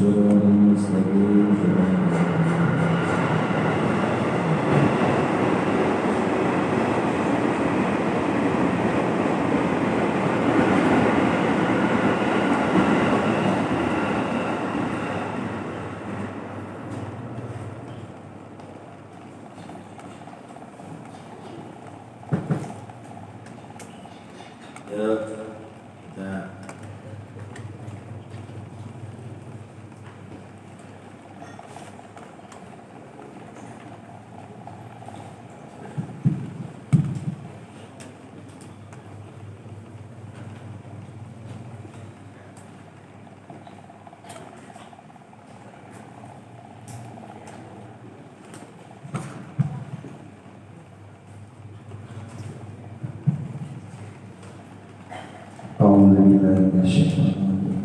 صراط مستقيم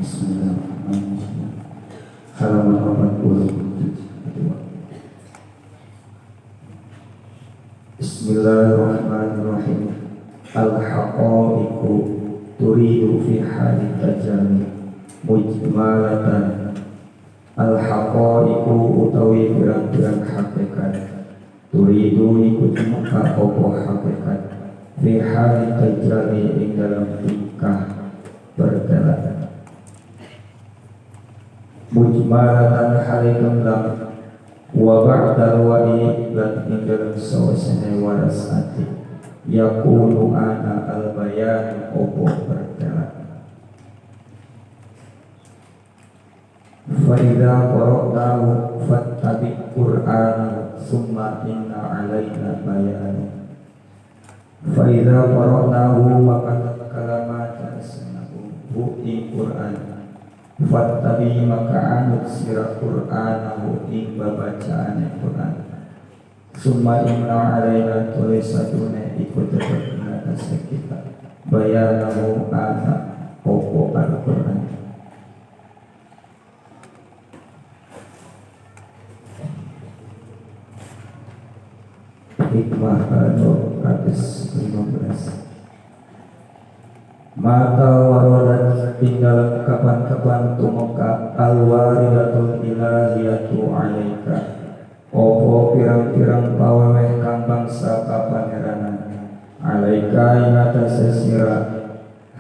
Bismillahirrahmanirrahim. Halaman 42. Bismillahirrahmanirrahim. Al-haqaiqu turidu fi hali tajalli mujmalatan. Al-haqaiqu utawi pirang-pirang hakikat turidu ikut muka opo hakikat fi hali tajalli ing dalam tingkah berjalan mujmalatan halikum lam wa ba'dal wa'i lan ing dalam sawasane waras ati yakunu ana al bayan opo berjalan fa idza qara'nahu fattabi qur'ana summa inna alaina bayan fa idza qara'nahu maka kalamat ing Quran fattabi maka anut sira Qur'anahu ing babacaan Quran summa inna alaina tulisatune ikut tetep atas kita bayanahu ana opo Al-Quran hikmah kados 15 mata warodat tinggal kapan-kapan tumuka al-waridatul ilahiyatu alaika opo pirang-pirang paweweh kang bangsa kapaneranan alaika ing atase sira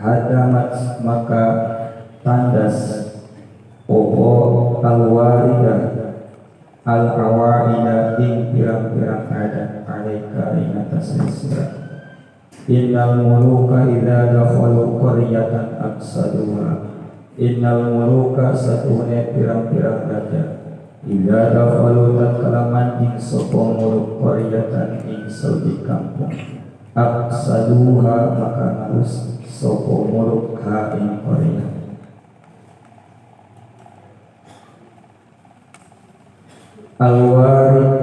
hadamat maka tandas opo al-waridah al-awaida ing pirang-pirang adat alaika ing atase sira innal muluka idza dakhalu qaryatan afsaduha innal muluka satune pirang-pirang raja idza dakhalu tatkala manjing sapa muluk qaryatan ing saudi kampung afsaduha maka ngarus sapa muluk ha ing qaryah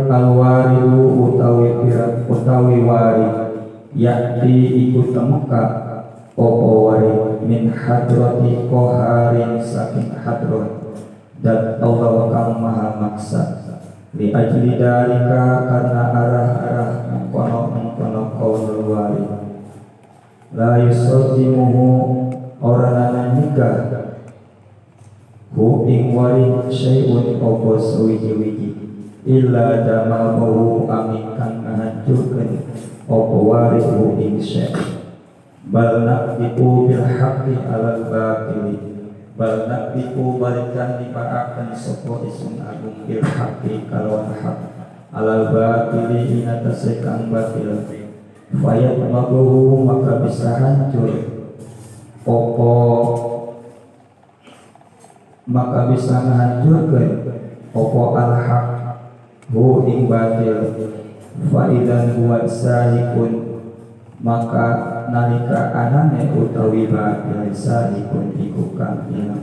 alwaridu utawi wari yakti ikut temuka opo wari min hadrati koharin saking hadron dan Allah kang maha maksa li ajli dalika karena arah-arah mengkono kaul wari la yusallimuhu orana nikah hu ing wari syai'un opo sewiji-wiji illa damahu amin kang ngahancurkeun opo warihu ing syekh bal naqdiku bil haqqi alal batili bal naqdiku balikan dipaakan sopo isun agung bil haqqi kalawan hak alal batili ing atase kang batil fayat mabuhu maka bisa hancur opo maka bisa menghancurkan opo al haq hu ing batil faidan huwa sahikun maka nalika anane utawi batil sahikun iku kang ilang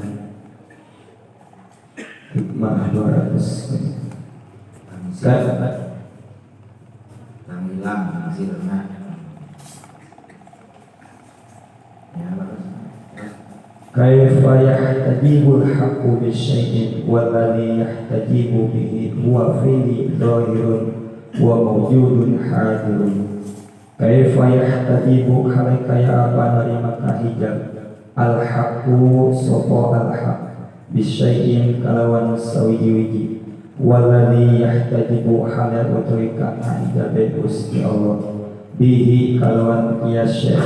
hikmah 200 kang ilang hasilna kaifa yahtadibul haqqu bisyai'in walladhi yahtadibu bihi huwa fihi dhahirun wa mawjudun hadirun kaifa yahtadibu halika ya apa nerima kahijab al-haqqu sopo al-haq bisyai'in kalawan sawiji-wiji walladzi yahtajibu halal utawi kang ijabe Gusti Allah bihi kalawan kiyasya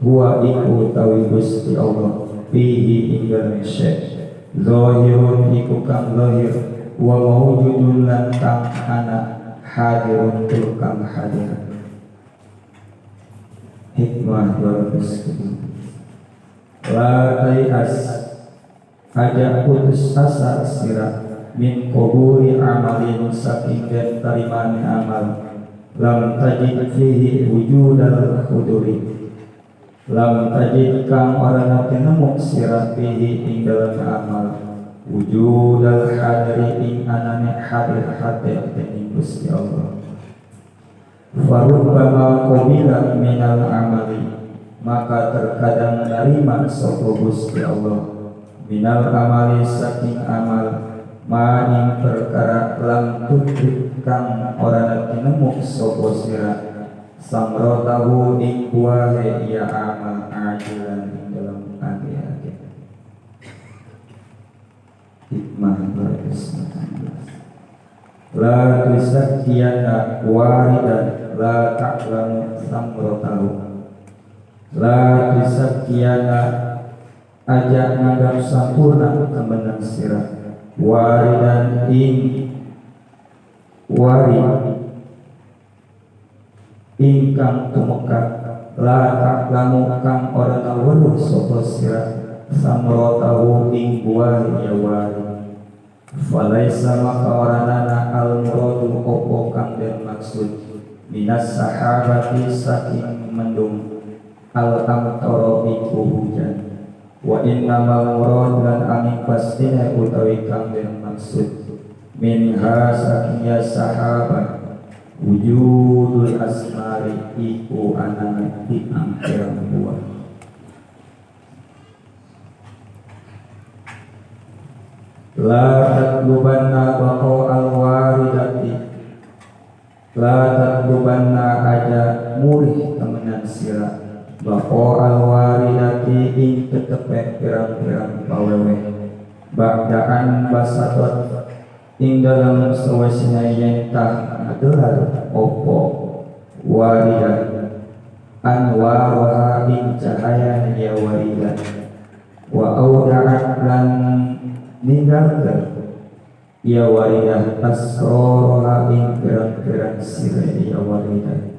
huwa iku utawi Gusti Allah bihi ing dalem syekh zahirun iku kang zahir wa mawjudun lan kang ana hadirun tur kang hadir. Hikmah 207. La tayas aja putus asa sira min qabuli amalin saking den tarimane amal lam tajid fihi wujudal huduri lam tajid kang ora nemu sira fihi ing dalam amal wujudal hadiri ing anane hadir hadir dening Gusti Allah. Farubbama qabila minal amali maka terkadang menerima sapa Gusti Allah minal amali saking amal ma ing perkara lam tudrik kang ora nemu sapa sira samrotahu ing buahe ya amal ajilan ing dalam age-age. Hikmah 219. La tusakkiyana waridan la ta'lamu samrotahu la tusakkiyana aja nganggap sampurna kemenang sirah waridan ing wari ingkang tumeka la ta'lamu kang ora weruh sapa sira samrotahu ing buah ya wari falaisa maka oranana al muradu opo kang den maksud minas sahabati saking mendung al amtara iku hujan wa innamal murad lan aning pastine utawi kang den maksud minha saking ya sahabat wujudul asmari iku anane diangkir buah la tatlubanna baqo al-waridati la tatlubanna aja murih temenan sira baqo al-waridati ing tetepe pirang-pirang pawewe ba'daan basatot ing dalam sawasina yen tah adalah opo waridat anwaraha ing cahaya ya waridat wa auda'at lan ninggalkan ya waridah asroha ing pirang-pirang sira ya waridah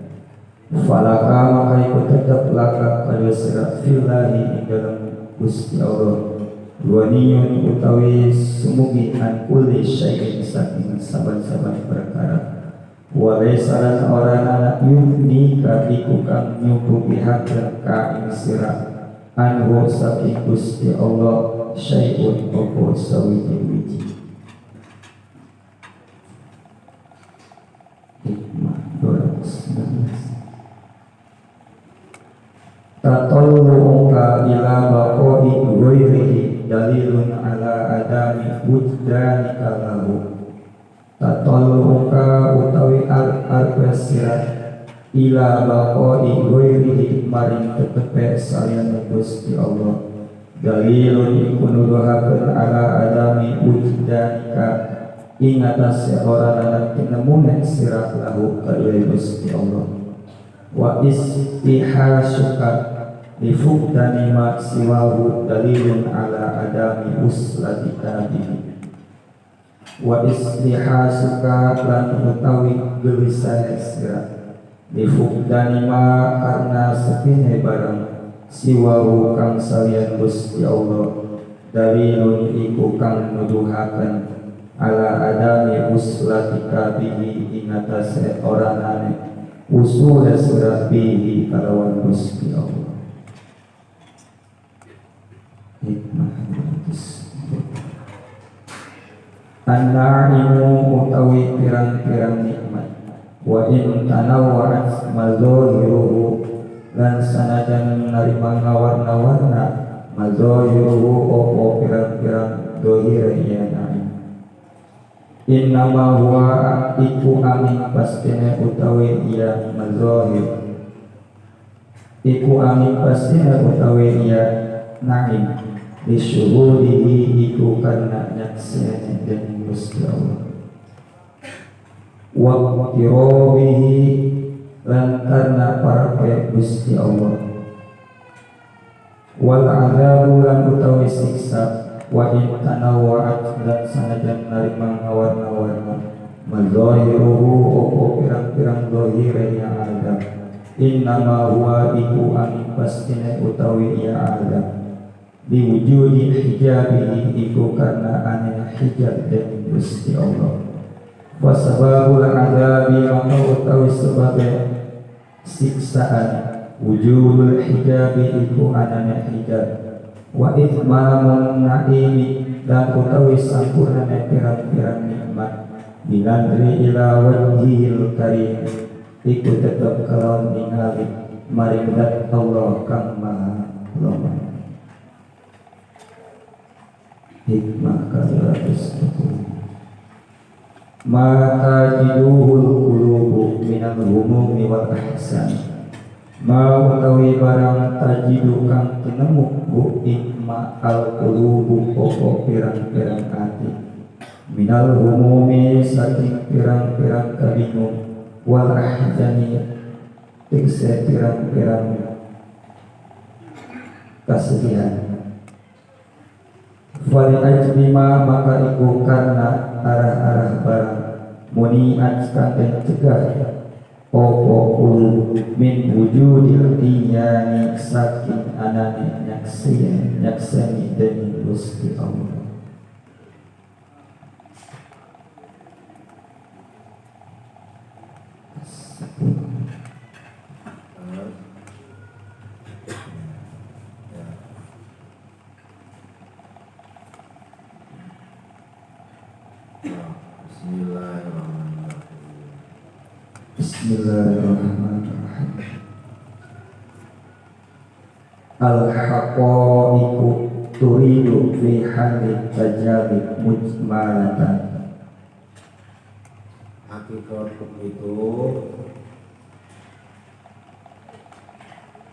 falaka maka iku tetap laka kaya sira fillahi ing dalam Gusti Allah waniyun utawi sumugi an kulli syai'in saking saban-saban perkara walaysa lan ora ana yuni ka iku kang nyukupi hakan ka ing sira anhu saking Gusti Allah syai'un opo sawiji-wiji. Hikmah 219. Tatollu'uka ila baqo'i ghairihi dalilun ala adami wujdanika lahu. Tatollu'uka utawi al-arpesirat ila baqo'i ghairihi maring tetepe salian Gusti Allah dalilun iku nuduhakeun ala adami wujdanika ing atase ora ana tinemune sira lahu kadue Gusti Allah wa istihasuka li fuqdani ma siwahu dalilun ala adami uslatika bihi wa istihasuka lan utawi gelisah sira li fuqdani ma karena sepine barang siwahu kang salian Gusti Allah dalilun iku kang nuduhaken ala adami uslatika bihi ing atase oranane usul surat bihi kalawan Gusti Allah. Hikmah an-na'imu utawi pirang-pirang nikmat wa in tanawwa'at mazahiruhu lan sanajan narima warna-warna mazahiruhu opo pirang-pirang dohir ya na'im innama huwa iku amin pastine utawi iya mazahir iku amin pastine utawi iya na'im Disyuhudihi iku karena nyaksene dan Gusti Allah. Wa qirabihi lan karena para kaya Gusti Allah. Wal adzabu lan utawi siksa wa in tanawwa'at lan sanajan narima ngawar-ngawarna madzahiruhu opo pirang-pirang zahire ya adab. Innama huwa iku angin pastine utawi ya adab. Diwujudi hijabihi iku karena aneh hijab dari Gusti Allah. Wasababul adabi maka utawi sebagai siksaan wujudul hijabi iku aneh hijab. Wa itmamun naimi dan utawi sampurnane pirang-pirang nikmat bilandri ila wajhil karim iku tetap kalawan ningali maring zat Allah kang maha luas. Hikmah ke-110 maka jiduhul qulubu minal humumi wal ahsan ma utawi barang tajidu kang tinemu bu ikma al qulubu pokok pirang-pirang hati minal humumi saking pirang-pirang kabingung wal ahzani tikse pirang-pirang kesedihan. Fali ajlima maka iku karena arah-arah barang muni'at kang den cegah opo ulu min wujudil iyani saking anane nyakseni dening Gusti Allah. Bismillahirrahmanirrahim. Al-haqaiqu turidu fi halit tajalli mujmalatan. Hakikat itu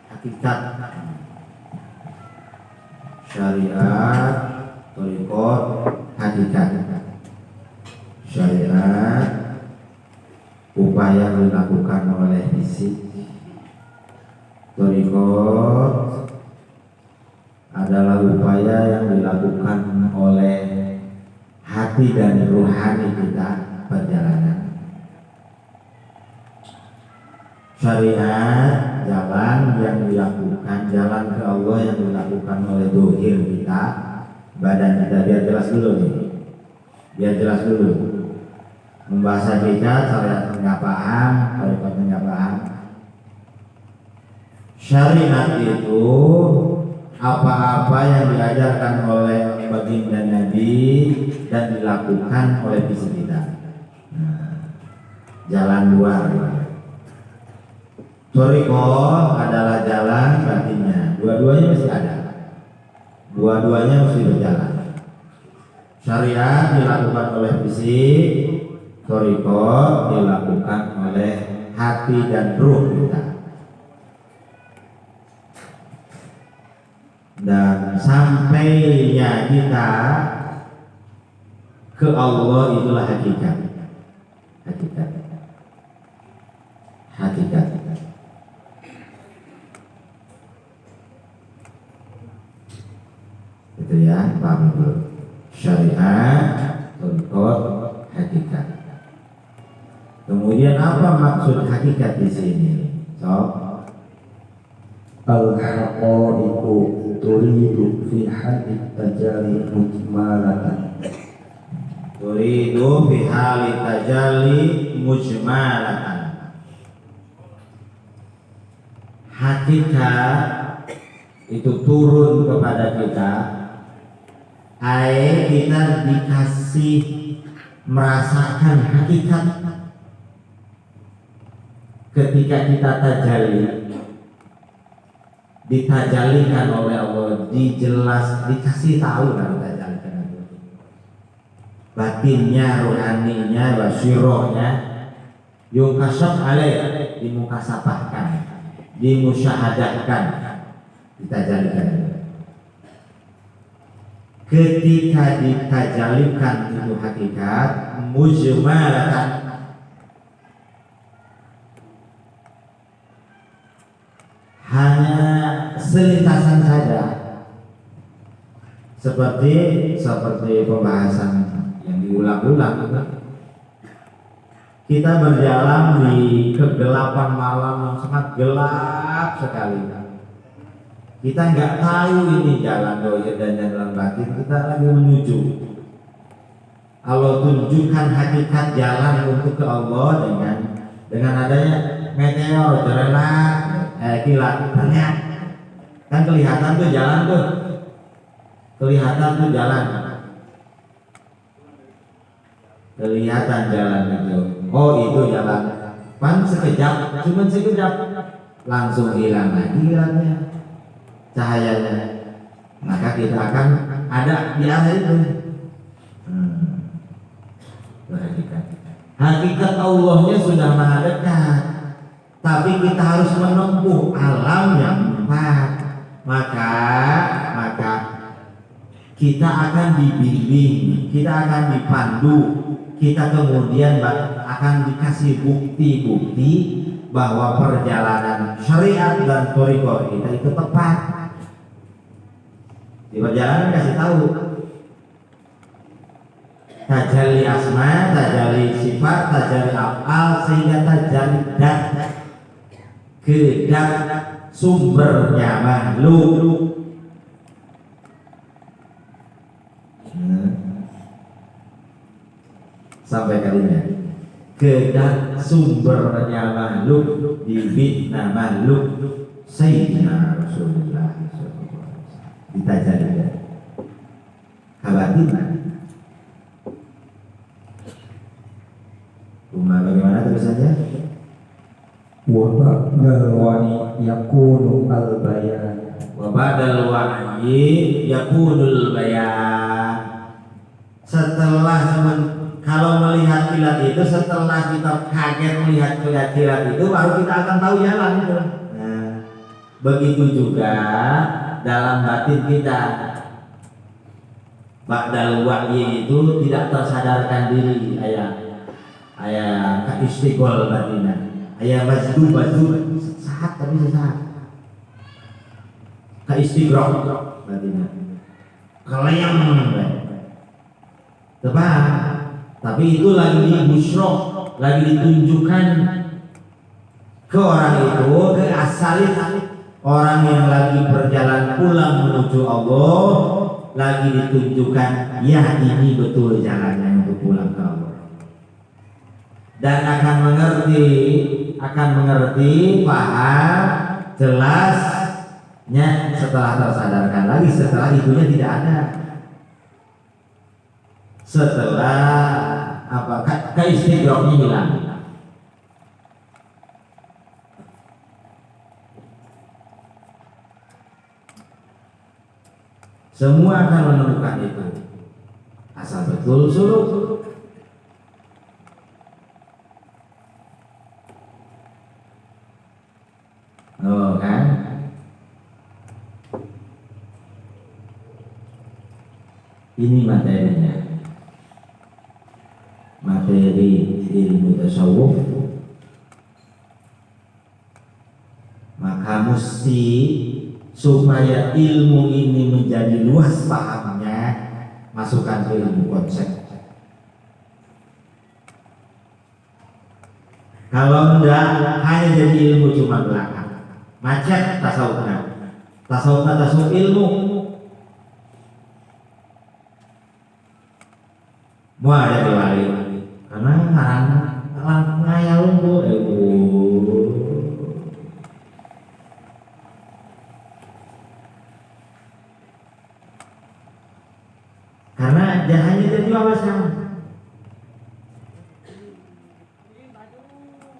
hakikat syariat, thariqat, hakikat syariat upaya dilakukan oleh fisik, thariqat adalah upaya yang dilakukan oleh hati dan rohani kita perjalanan. Syariat jalan yang dilakukan, jalan ke Allah yang dilakukan oleh dohir kita, badan kita. Biar jelas dulu nih, biar jelas dulu. Membahas kita syariat nggak paham, thariqat nggak paham. Syariat itu apa-apa yang diajarkan oleh baginda Nabi dan dilakukan oleh fisik kita. Jalan luar. Thariqat adalah jalan batinnya. Dua-duanya mesti ada. Dua-duanya mesti berjalan. Syariat dilakukan oleh fisik, thariqat dilakukan oleh hati dan ruh kita. Dan sampainya kita ke Allah itulah hakikat. Hakikat. Hakikat. Itu ya, paham dulu. Syariat, thariqat, hakikat. Kemudian apa maksud hakikat di sini? Al-haqaiqu turidu fi halit tajalli mujmalatan. Turidu fi halit tajalli mujmalatan. Hakikat itu turun kepada kita. Kita dikasih merasakan hakikat ketika kita tajalli, ditajalikan oleh Allah, dikasih tahu kan tajalikan itu batinnya, rohaninya, wasirohnya, yukasab alaih, dimukasapahkan, dimusyahadahkan, ditajalikan. ketika ditajalikan itu hakikat mujmalatan, hanya selintasan saja, seperti pembahasan yang diulang-ulang. Kita berjalan di kegelapan malam yang sangat gelap sekali. Kita nggak tahu ini jalan dohir dan jalan batin. Kita lagi menuju. Allah tunjukkan hakikat jalan untuk ke Allah dengan adanya meteor, jerenak, kilat, banyak. Kan kelihatan tuh jalan tuh. Kelihatan jalan itu. Oh itu jalan. Pan sekejap, cuma sekejap, langsung hilang lagi jalannya, cahayanya. Maka kita akan ada di arah itu. Hakikat Allahnya sudah maha dekat, tapi kita harus menempuh alam yang empat. Maka kita akan dibimbing, kita akan dipandu, kita kemudian akan dikasih bukti-bukti bahwa perjalanan syariat dan thariqah kita itu tepat. Di perjalanan kasih tahu tajalli asma, tajalli sifat, tajalli af'al, sehingga tajalli dat, kedat sumbernya makhluk. Sampai kalinya kedat sumbernya makhluk, dibitna makhluk Sayyidina Rasulullah ditajalli kabatin. Bagaimana tulisannya? Wa ba'dal wani yakunu al-bayan. Wa ba'dal wahyi yakunul bayan. Kalau melihat kilat itu, setelah kita kaget melihat kilat itu, baru kita akan tahu jalan itu. Nah, begitu juga dalam batin kita. Ba'dal wahyi itu tidak tersadarkan diri, ayah istiqol batinah, ayah baju sesaat tapi sesaat, istiqroh batinah, kelayang tepat. Tapi itu lagi busroh, lagi ditunjukkan ke orang itu, ke asalin orang yang lagi berjalan pulang menuju Allah, lagi ditunjukkan ya ini betul jalannya untuk pulang ke Allah. Dan akan mengerti, paham, jelasnya setelah tersadarkan lagi, setelah itunya tidak ada. Setelah keistiqrohnya hilang. Semua akan menemukan itu, asal betul suluk. Oh kan? Ini materinya. Materi ilmu tasawuf. Maka mesti supaya ilmu ini menjadi luas pahamnya, masukkan ke ilmu konsep. Kalau enggak, hanya jadi ilmu cuma belakang, macet tasawufnya tasawuf ilmu. Mau ada di wali, karena ngarang ngayal bu, karena hanya jadi wawasan.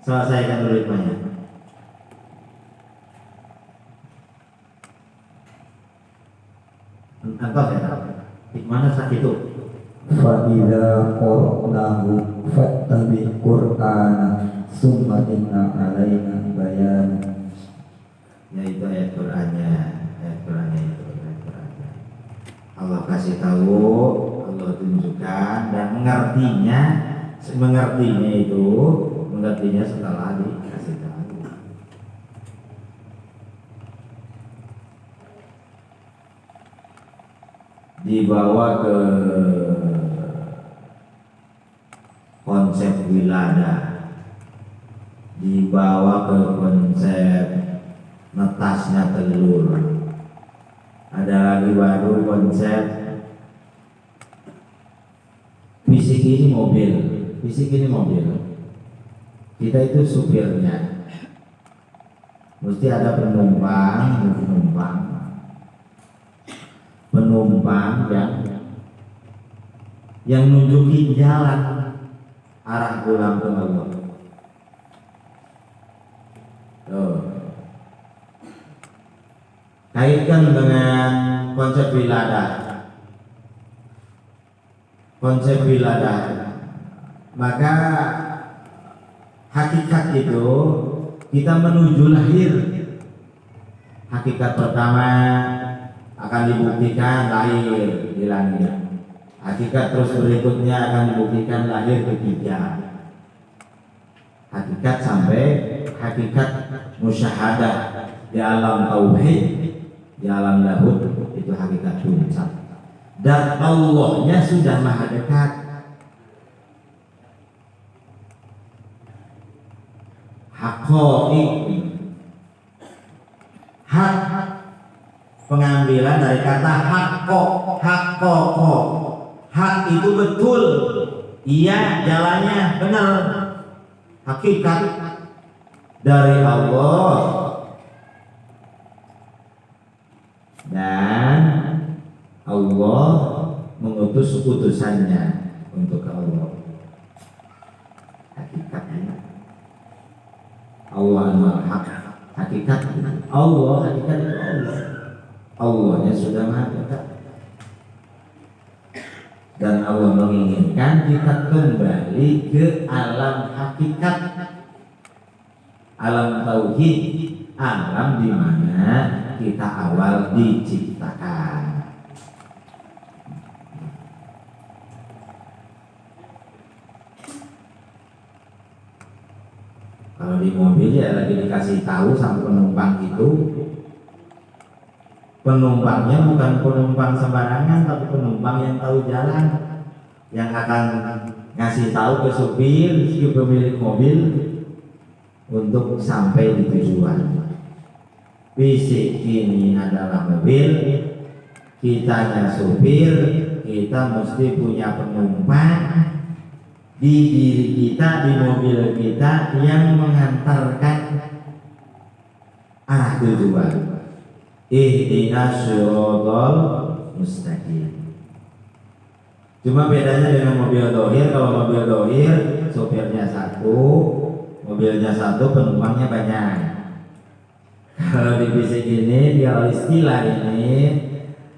Selesaikan dulu hikmahnya. Entah ya, hikmahnya sakit itu. Fa'idha qara'nahu fattabi' qur'ana summa inna alaina bayan. Ya itu ayat Qur'annya itu. Allah kasih tahu, Allah tunjukkan, dan mengertinya setelah dikasih tahu. Dibawa ke konsep wiladah, dibawa ke konsep netasnya telur. Ada lagi baru konsep fisik ini mobil. Kita itu supirnya, mesti ada penumpang yang nunjukin jalan arah pulang ke Allah. Kaitkan dengan konsep wiladah, maka hakikat itu kita menuju lahir. Hakikat pertama akan dibuktikan lahir di langit. Hakikat terus berikutnya akan dibuktikan lahir ketiga. Hakikat sampai hakikat musyahadah di alam tauhid, di alam lahud, itu hakikat puncak. Dan Allahnya sudah maha dekat. Hak pengambilan dari kata hakko. Hak itu betul, iya, jalannya benar. Hakikat dari Allah, dan Allah mengutus utusannya untuk Allah. Hakikatnya Allah al-haq. Hakikat Allah, hakikat itu Allah. Allahnya sudah maha dekat. Dan Allah menginginkan kita kembali ke alam hakikat, alam tauhid, alam di mana kita awal diciptakan. Kalau di mobil ya lagi dikasih tahu sama penumpang itu, penumpangnya bukan penumpang sembarangan, tapi penumpang yang tahu jalan, yang akan ngasih tahu ke supir, si pemilik mobil untuk sampai di tujuan. Fisik ini adalah mobil, kitanya supir, kita mesti punya penumpang di diri kita, di mobil kita yang mengantarkan arah tujuan. Ihdinas siratal mustaqim. Cuma bedanya dengan mobil dohir, kalau mobil dohir sopirnya satu, mobilnya satu, penumpangnya banyak. Kalau di fisik ini, di istilah ini,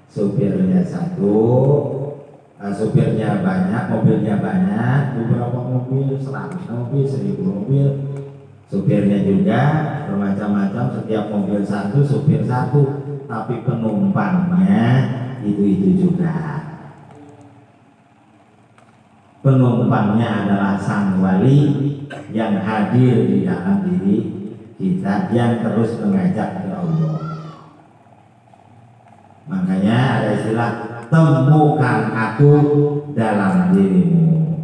sopirnya satu, supirnya banyak, mobilnya banyak, beberapa mobil, 100 mobil, 1000 mobil, supirnya juga bermacam-macam, setiap mobil satu, supir satu, tapi penumpangnya itu juga. Penumpangnya adalah sang wali yang hadir di dalam diri kita, yang terus mengajak ke Allah. Makanya ada istilah temukan aku dalam dirimu.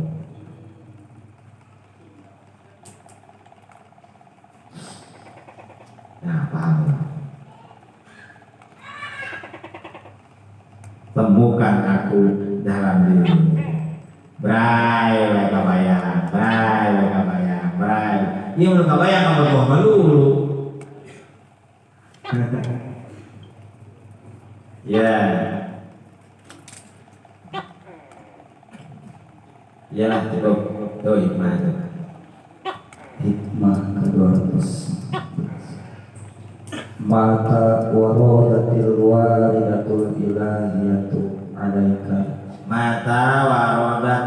Nah, paham? Temukan aku dalam dirimu. Bray, kabayang. Iya belum kabayang kamu buah melulu. Ya. Iyalah cukup. Tuh hikmah itu. Hikmah ke-200. Mata waradatil waridatul ilahiyatu alaika. Mata warodat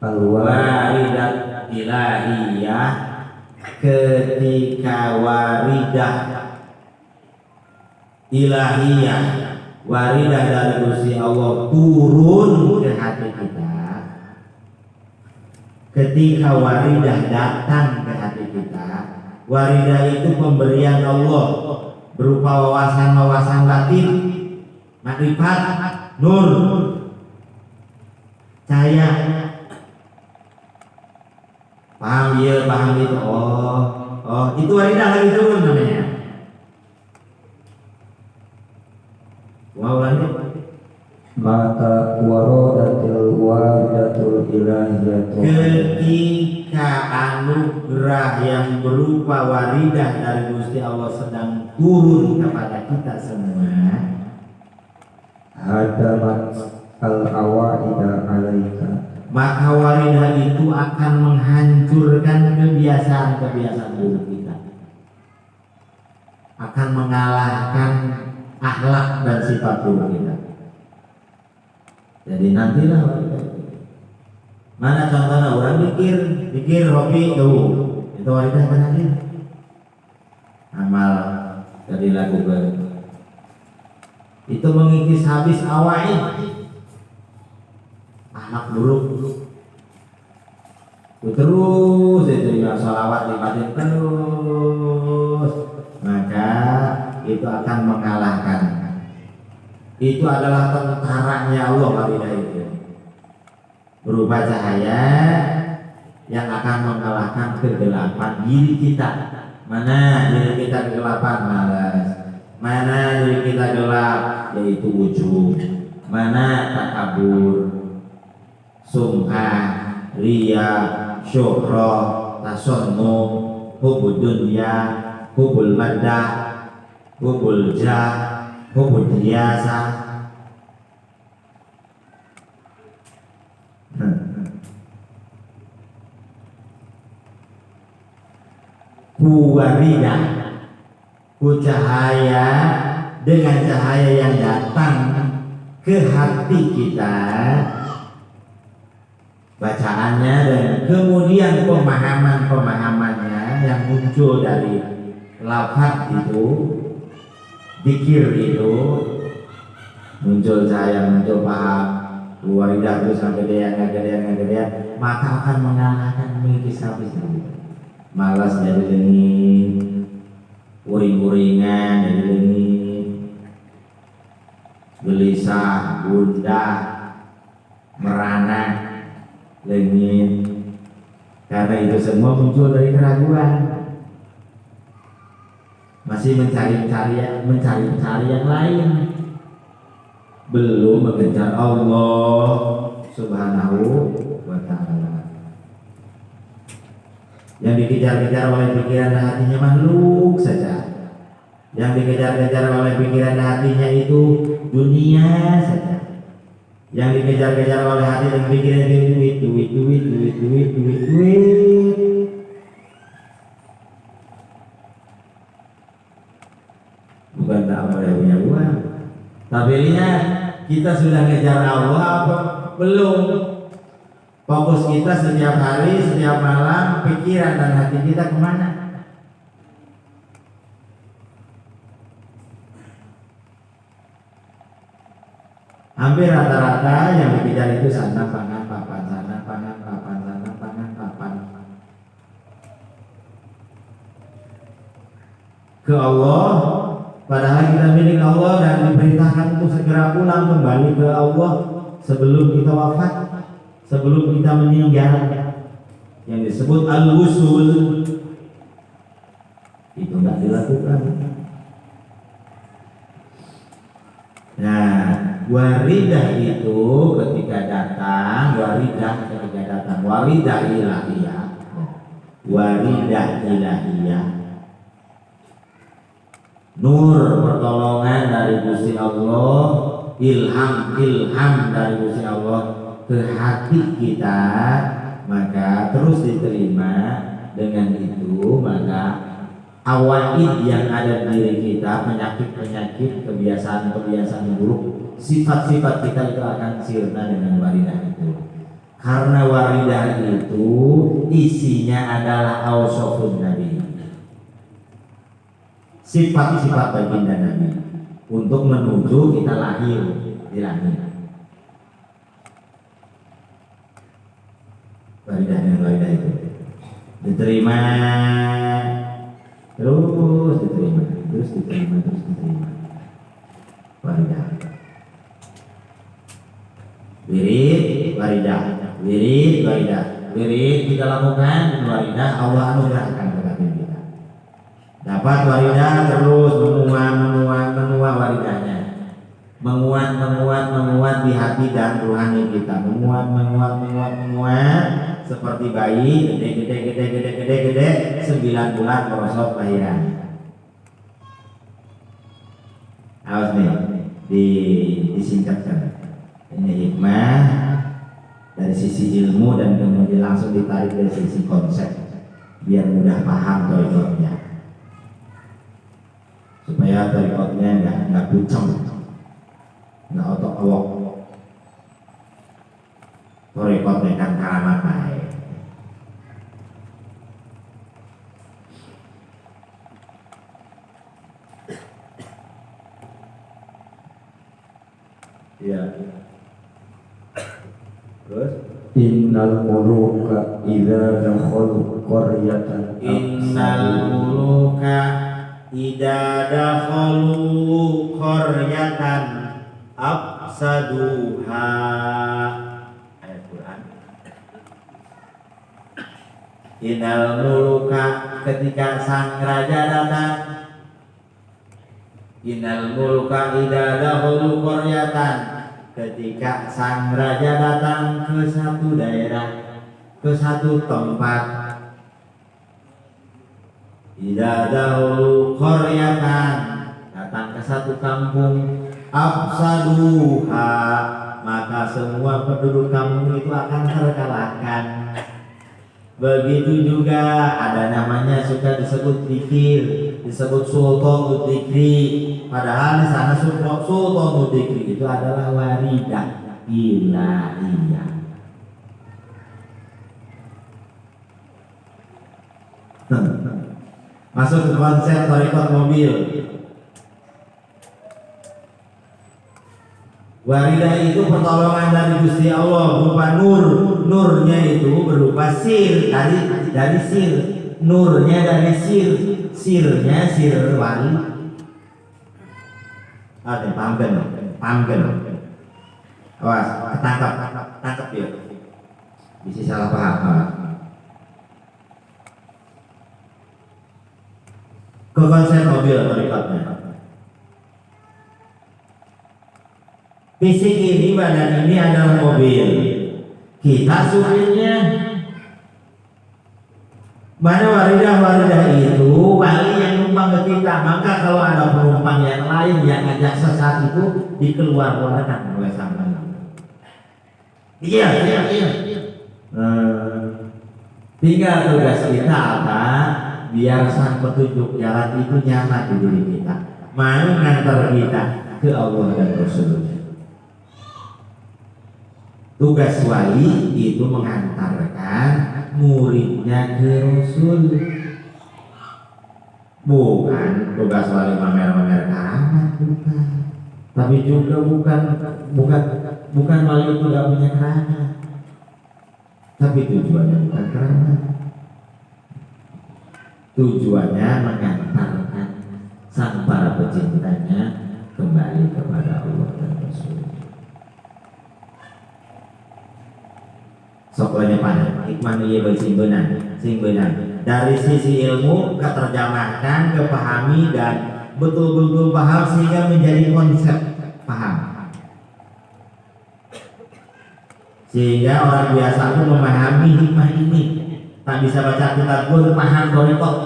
Al-waridat ilahiyah, ketika waridah ilahiyah, waridah dari Gusti Allah turun ke hati kita, ketika waridah datang ke hati kita, waridah itu pemberian Allah berupa wawasan-wawasan batin, makrifat, nur, cahaya. Paham ya, paham itu. Oh, itu waridah lagi turun namanya. Mau lanjut? Mata waradatil waridatul ilahiyatu. Ketika anugerah yang berupa waridah dari Gusti Allah sedang turun kepada kita semua, Hadamat al-awaida alaika. maka waridah itu akan menghancurkan kebiasaan-kebiasaan buruk kita, akan mengalahkan akhlak dan sifat buruk kita. Jadi nantilah waridah itu. Mana contohnya orang pikir hobi itu waridah mana dia? Amal dari lakukan itu mengikis habis awaid anak buruk terus itu ya sholawat dibatin terus, maka itu akan mengalahkan. Itu adalah tentaranya Allah waridah itu, berupa cahaya yang akan mengalahkan kegelapan diri kita. Mana diri kita kegelapan? Malas. Mana diri kita gelap? Yaitu ujub. Mana takabur, sum'ah, riya, syuhrah, tasannum, hubud dunya, hubul maddah, hubul jah, hubul hiasa. Waridah, cahaya, dengan cahaya yang datang ke hati kita, bacaannya dan kemudian pemahamannya yang muncul dari lafaz itu, zikir itu, muncul cahaya, muncul paham, waridah terus sampai dia, maka akan mengalahkan mengikis habis malas jadi dengin, uring-uringan jadi dengin, gelisah, gundah, merana, dengin. Karena itu semua muncul dari keraguan, masih mencari yang lain, belum mengejar Allah Subhanahu wa ta'ala. Yang dikejar-kejar oleh pikiran dan hatinya makhluk saja. Yang dikejar-kejar oleh pikiran dan hatinya itu dunia saja. Yang dikejar-kejar oleh hati dan pikiran itu duit. Bukan tak boleh punya uang. Tapi lihat, kita sudah ngejar Allah apa belum? Fokus kita setiap hari, setiap malam, pikiran dan hati kita kemana? Hampir rata-rata yang dikejar itu sana pangan papan, sana pangan papan, sana pangan papan. Ke Allah, padahal kita milik Allah dan diperintahkan untuk segera pulang kembali ke Allah sebelum kita wafat, sebelum kita meninggal, yang disebut al-wusul, itu tidak dilakukan. Nah, waridah itu ketika datang, waridah ilahiyah, nur pertolongan dari Gusti Allah, ilham dari Gusti Allah ke hati kita, maka terus diterima. Dengan itu maka awaid yang ada di diri kita, penyakit-penyakit, kebiasaan-kebiasaan buruk, sifat-sifat kita itu akan sirna dengan waridah itu. Karena waridah itu isinya adalah ausofun Nabi, sifat-sifat baginda Nabi. untuk menuju kita lahir di langit. Waridah dengan waridah itu diterima, terus diterima, terus diterima, terus diterima. Waridah, wirid, waridah, wirid, waridah, wirid kita lakukan, waridah Allah anugerahkan kepada kita. Dapat waridah terus menguat waridahnya, menguat di hati dan rohani kita, menguat seperti bayi gede 9 bulan merosot lahiran. Awas nih disingkatkan. Ini hikmah dari sisi ilmu dan kemudian langsung ditarik dari sisi konsep biar mudah paham torikotnya, supaya torikotnya nggak pucem, nggak otok-awok. Torikotnya kan karamat baik. Iya. Terus Innal muluka idza dakhalu qaryatan innal muluka idza dakhalu qaryatan afsaduha. Ayat Quran. Innal muluka ketika sang raja datang. Innal muluka idza dakhalu qaryatan ketika sang raja datang ke satu daerah, ke satu tempat. Idza dakhalu qaryatan datang ke satu kampung, afsaduha maka semua penduduk kampung itu akan terkalahkan. Begitu juga ada namanya suka disebut zikir, disebut sultan dzikri, padahal di sana sultan dzikri itu adalah waridah ilahiyah. Masuk ke konsep tarekat mobil. Waridah itu pertolongan dari Gusti Allah berupa nur. Nurnya itu berupa sir, dari sir. Nurnya dari sir. Sirnya sir wali. Ada pamgen. Awas, tangkap ya. Bisa salah paham. Ke konsep mobil berikutnya. Fisik ini, badan ini adalah mobil. Kita supirnya. Mana waridah itu wali yang numpang ke kita. Maka kalau ada penumpang yang lain yang ngajak sesat itu dikeluarkan oleh sang wali. Iya. Tinggal tugas kita apa? Biar sang petunjuk jalan itu nyaman di diri kita. Mau ngantar kita ke Allah dan Rasulullah. Tugas wali itu mengantarkan muridnya ke Rasul. Bukan tugas wali mamer-mamer keramat, bukan. Tapi juga bukan wali itu tidak punya keramat. Tapi tujuannya bukan keramat. Tujuannya mengantarkan sang para pecintanya kembali kepada Allah dan Rasul. Soalnya pada hikmah ia sing benar. Dari sisi ilmu keterjemahkan, kepahami dan betul-betul paham sehingga menjadi konsep paham. Sehingga orang biasa pun memahami hikmah ini. Tak bisa baca kitab pun paham torikot.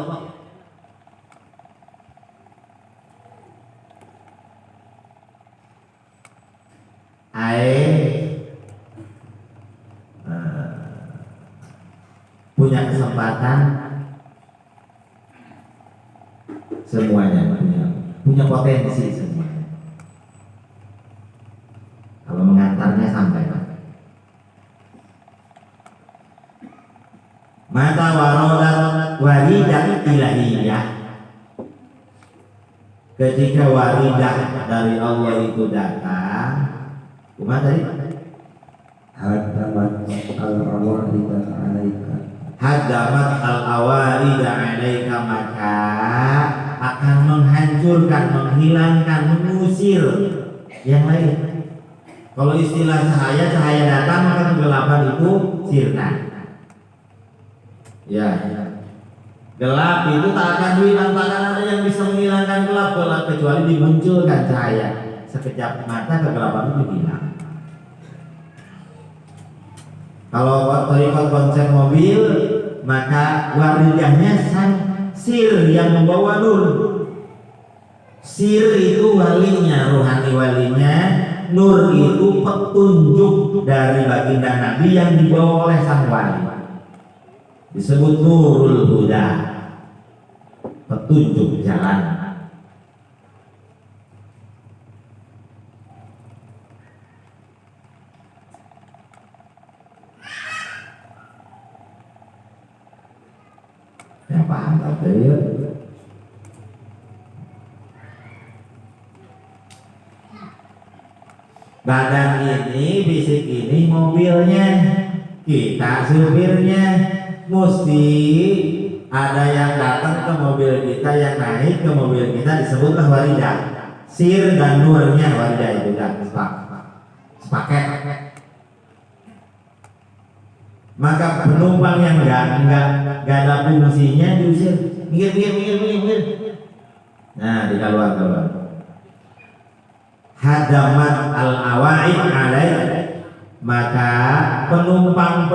Punya kesempatan semuanya, punya potensi semuanya. Kalau mengantarnya sampai mata warodat walidah ilahiyah. ketika waridah dari Allah itu datang, kumaha tadi? hadamat al-awaridah alaika, Hadamat al-awarida alaika, maka akan menghancurkan, menghilangkan, mengusir yang lain. Kalau istilah cahaya datang maka kegelapan itu sirna. Ya, gelap itu tak akan hilang, tak akan ada yang bisa menghilangkan gelap kecuali dimunculkan cahaya. Sekejap mata kegelapan itu hilang. Kalau terikat konsep mobil, maka waridahnya sang sir yang membawa nur. Sir itu walinya, rohani walinya. Nur itu petunjuk dari baginda Nabi yang dibawa oleh sang wali. Disebut nurul huda, petunjuk jalan. Ya paham tak ya? Badan ini, fisik ini mobilnya, kita supirnya. Mesti ada yang datang ke mobil kita, yang naik ke mobil kita, disebutlah waridah. Sir dan nurnya waridah itu dan sepaket. Maka penumpang yang enggak ada fungsinya diusir, minggir. Nah, dikeluar. Hadamat al-awaid alaik, maka penumpang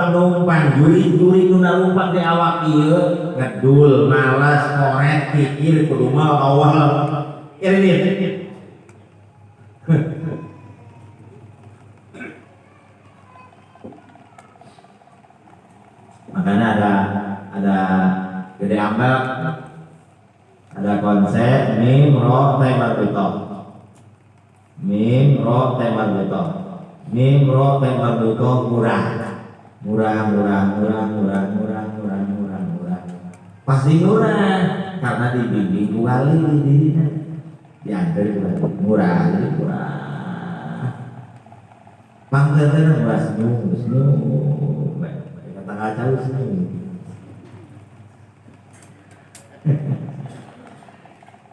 juri numpang di awak ieu ngedul, malas, korek, pikir kudu mah awal. Ini. Makanya ada gede ambal, ada konsep mim ro te marbuto. Mim ro te marbuto. Mim ro te marbuto murah. Pasti murah karena dibimbing wali di dirinya. Diantar murah. Panggilan murah senyum. Kata kacau senyum.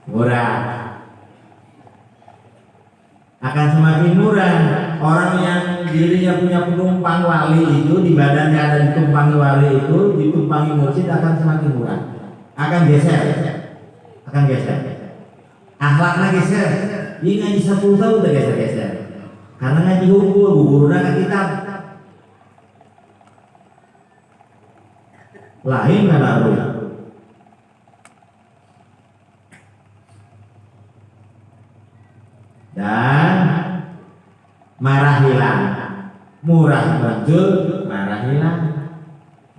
Murah. Akan semakin murah orang yang dirinya punya penumpang wali itu, di badannya ada ditumpangi wali itu, ditumpangi mursyid, akan semakin murah. Akan geser. Akhlaknya geser. Ini ngaji 10 tahun udah geser. Karena ngaji hukum, gurunya ke kitab. Lain karena ruh. Dan marah hilang, murah muncul, marah hilang.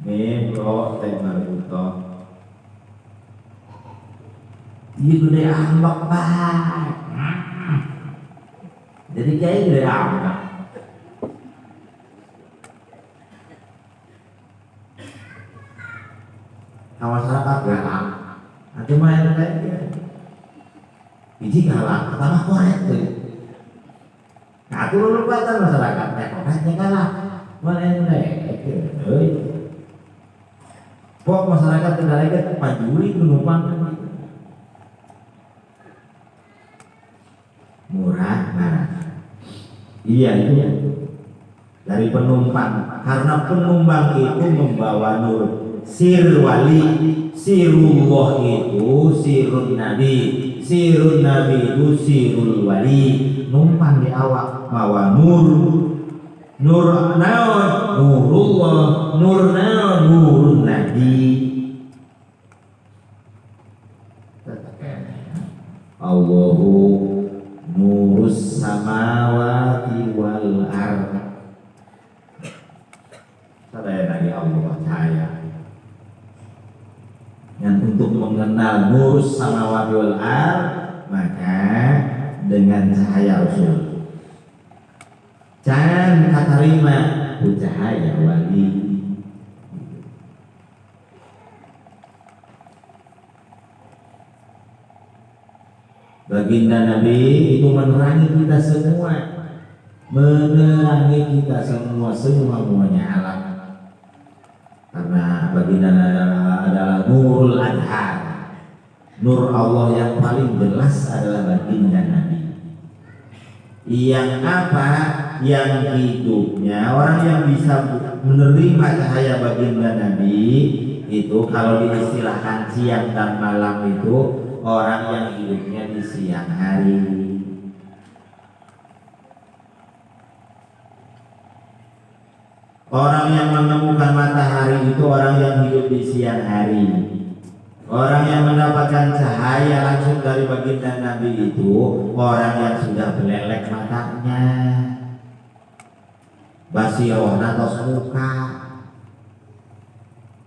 Mimro temar buto. Ini gede ambak pak. Jadi kayak gede ambak. Masyarakat galak, nanti main kayak biji galak, pertama korek tuh. Nah, itu lupatan masyarakat, koreknya galak, main kayak. Kok masyarakat kendalikan panjuri penumpang murah. Iya itu dari penumpang, karena penumpang itu membawa nur. Sir wali, sirullah itu sirun nabi itu sirul wali. Numpang di awak mawa nur naon, nurullah, nur naon, nurun nabi. Allahu nurus samawati wal ardh. Sadaya lagi Allah cahaya. Dan untuk mengenal nur samawati wal ardh, maka dengan cahaya Rasul. Jangan katarima cahaya wali. Baginda Nabi itu menerangi kita semua, menerangi kita semuanya alam. Karena baginda adalah nurul adhar, nur Allah yang paling jelas adalah baginda Nabi. Yang apa? Yang hidupnya orang yang bisa menerima cahaya baginda Nabi itu kalau diistilahkan siang dan malam itu orang yang hidupnya di siang hari. Orang yang menemukan matahari itu orang yang hidup di siang hari. Orang yang mendapatkan cahaya langsung dari baginda Nabi itu orang yang sudah belelek matanya, basirohna tos muka,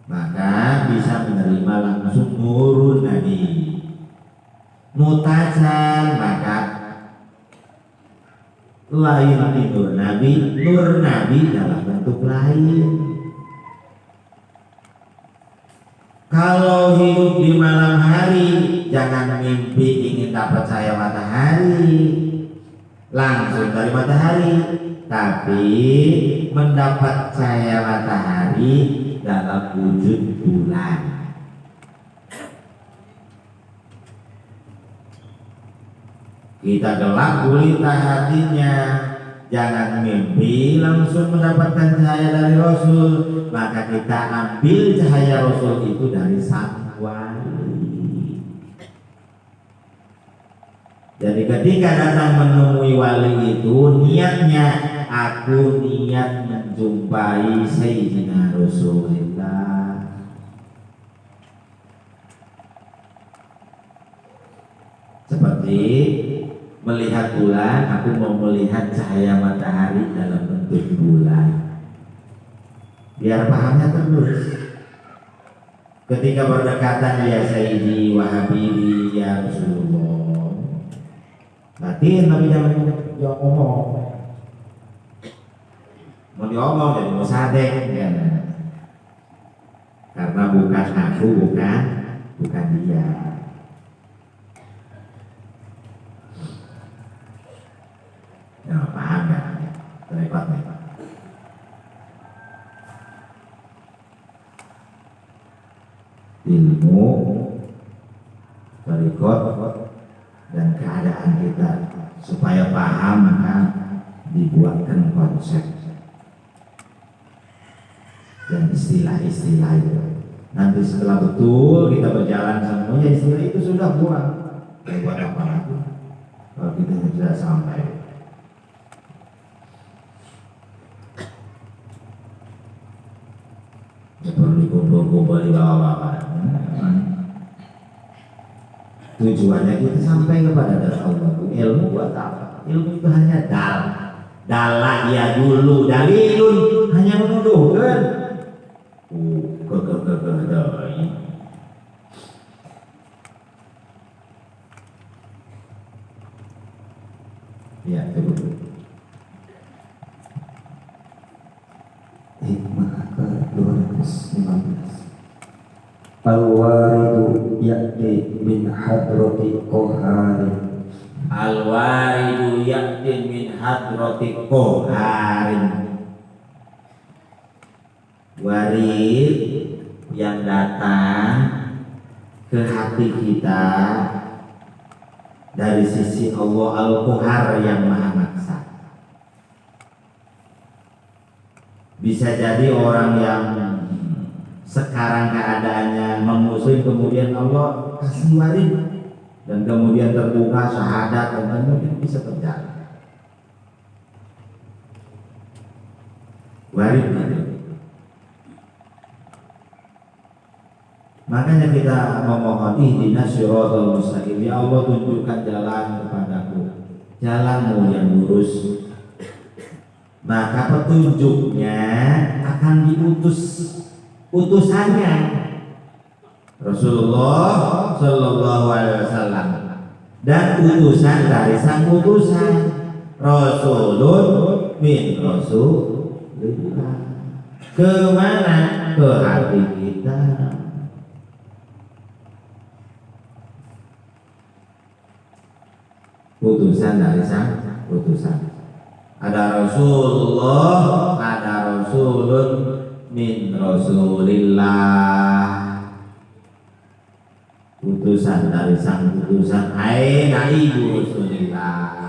maka bisa menerima langsung nurun Nabi. Mutajan maka lain di nur Nabi dalam bentuk lain. Kalau hidup di malam hari, jangan mimpi ingin dapat cahaya matahari langsung dari matahari, tapi mendapat cahaya matahari dalam wujud bulan. Kita gelap gulita hatinya, jangan mimpi langsung mendapatkan cahaya dari Rasul, maka kita ambil cahaya Rasul itu dari sang wali. Jadi ketika datang menemui wali itu, niatnya aku niat menjumpai Sayyidina Rasulullah. Seperti melihat bulan, aku mau melihat cahaya matahari dalam bentuk bulan. Biar pahamnya terus. Ketika berdekatan ya Sayyidi wa Habibi ya Rasulullah, batin Nabi jangan ngomong. Mau diomong jadi mau sadek kan? Karena bukan aku, bukan dia. Ya, paham kan? Repot. Ilmu, berikut dan keadaan kita supaya paham maka dibuatkan konsep dan istilah-istilah itu. Nanti setelah betul kita berjalan semuanya istilah itu sudah buang. Buat apa lagi? Kalau kita sudah sampai. Seperti kumpul-kumpul di bawah-bawah. Tujuannya kita sampai kepada Allah. Ilmu buat apa? Ilmu itu hanya dalah ya dulu dalilun hanya menuduhkan. Ya, betul. Hikmah ke-215. Al-waridu ya'ti min hadrati qoharin. Al-waridu ya'ti min hadrati qoharin. Warid yang datang ke hati kita dari sisi Allah Al-Qahar yang Maha Maksa. Bisa jadi orang yang sekarang keadaannya non-muslim kemudian Allah kasih warid dan kemudian terbuka syahadat dan kemudian bisa terjadi warid itu. Makanya kita memohon ihdinas siratal mustaqim, ya Allah tunjukkan jalan kepadaku, jalanmu yang lurus. Maka petunjuknya akan diutus utusannya Rasulullah Shallallahu Alaihi Wasallam dan utusan dari sang utusan Rasulun min Rasulillah. Kemana? Ke hati kita. utusan dari sang utusan. Ada Rasulullah, ada Rasulun min Rasulillah. Utusan dari sang utusan, naibu Rasulillah.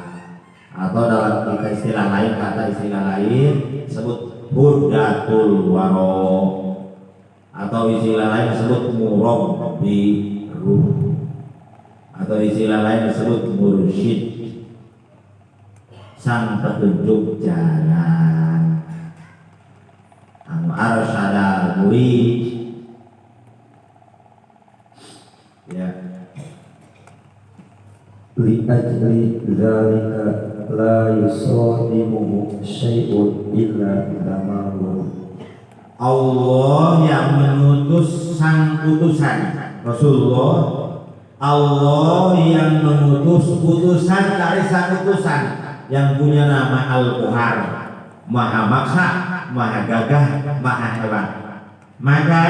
Atau dalam kita istilah lain, kata istilah lain sebut Burdatul Waro, atau istilah lain disebut Murabbi Ruh, atau istilah lain disebut Mursyid, sang petunjuk jalan, anu arsyada murid. Ya, li ajli dzalika la yusadimuhu syai'un illa bidamaru. Allah yang mengutus sang utusan Rasulullah, Allah yang mengutus utusan dari sang utusan yang punya nama Al-Qahar, Maha Maksa, Maha Gagah, Maha Hebat. Maka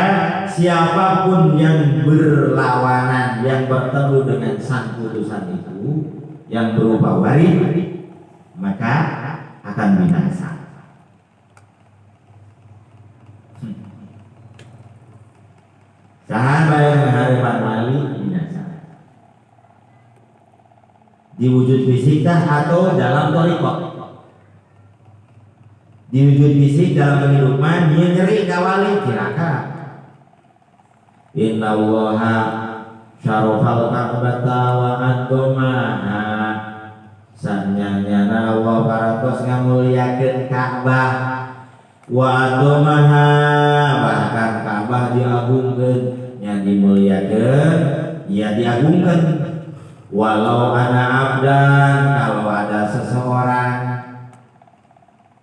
siapapun yang berlawanan, yang bertemu dengan sang utusan itu yang berupa warid, maka akan binasa. Sahabat yang harapan wali binasa. Di wujud fisikah atau dalam thariqah. Di wujud fisik dalam kehidupan dia nyeri kawali kiraka. Inna Allaha syarofal ka'bata wa antumaha. Sanyanya Allah paratos ngamuliakeun Ka'bah wa antumaha, bahkan Ka'bah diagungkeun, yang dimuliakeun ya diagungkeun. Walau ada abdan, kalau ada seseorang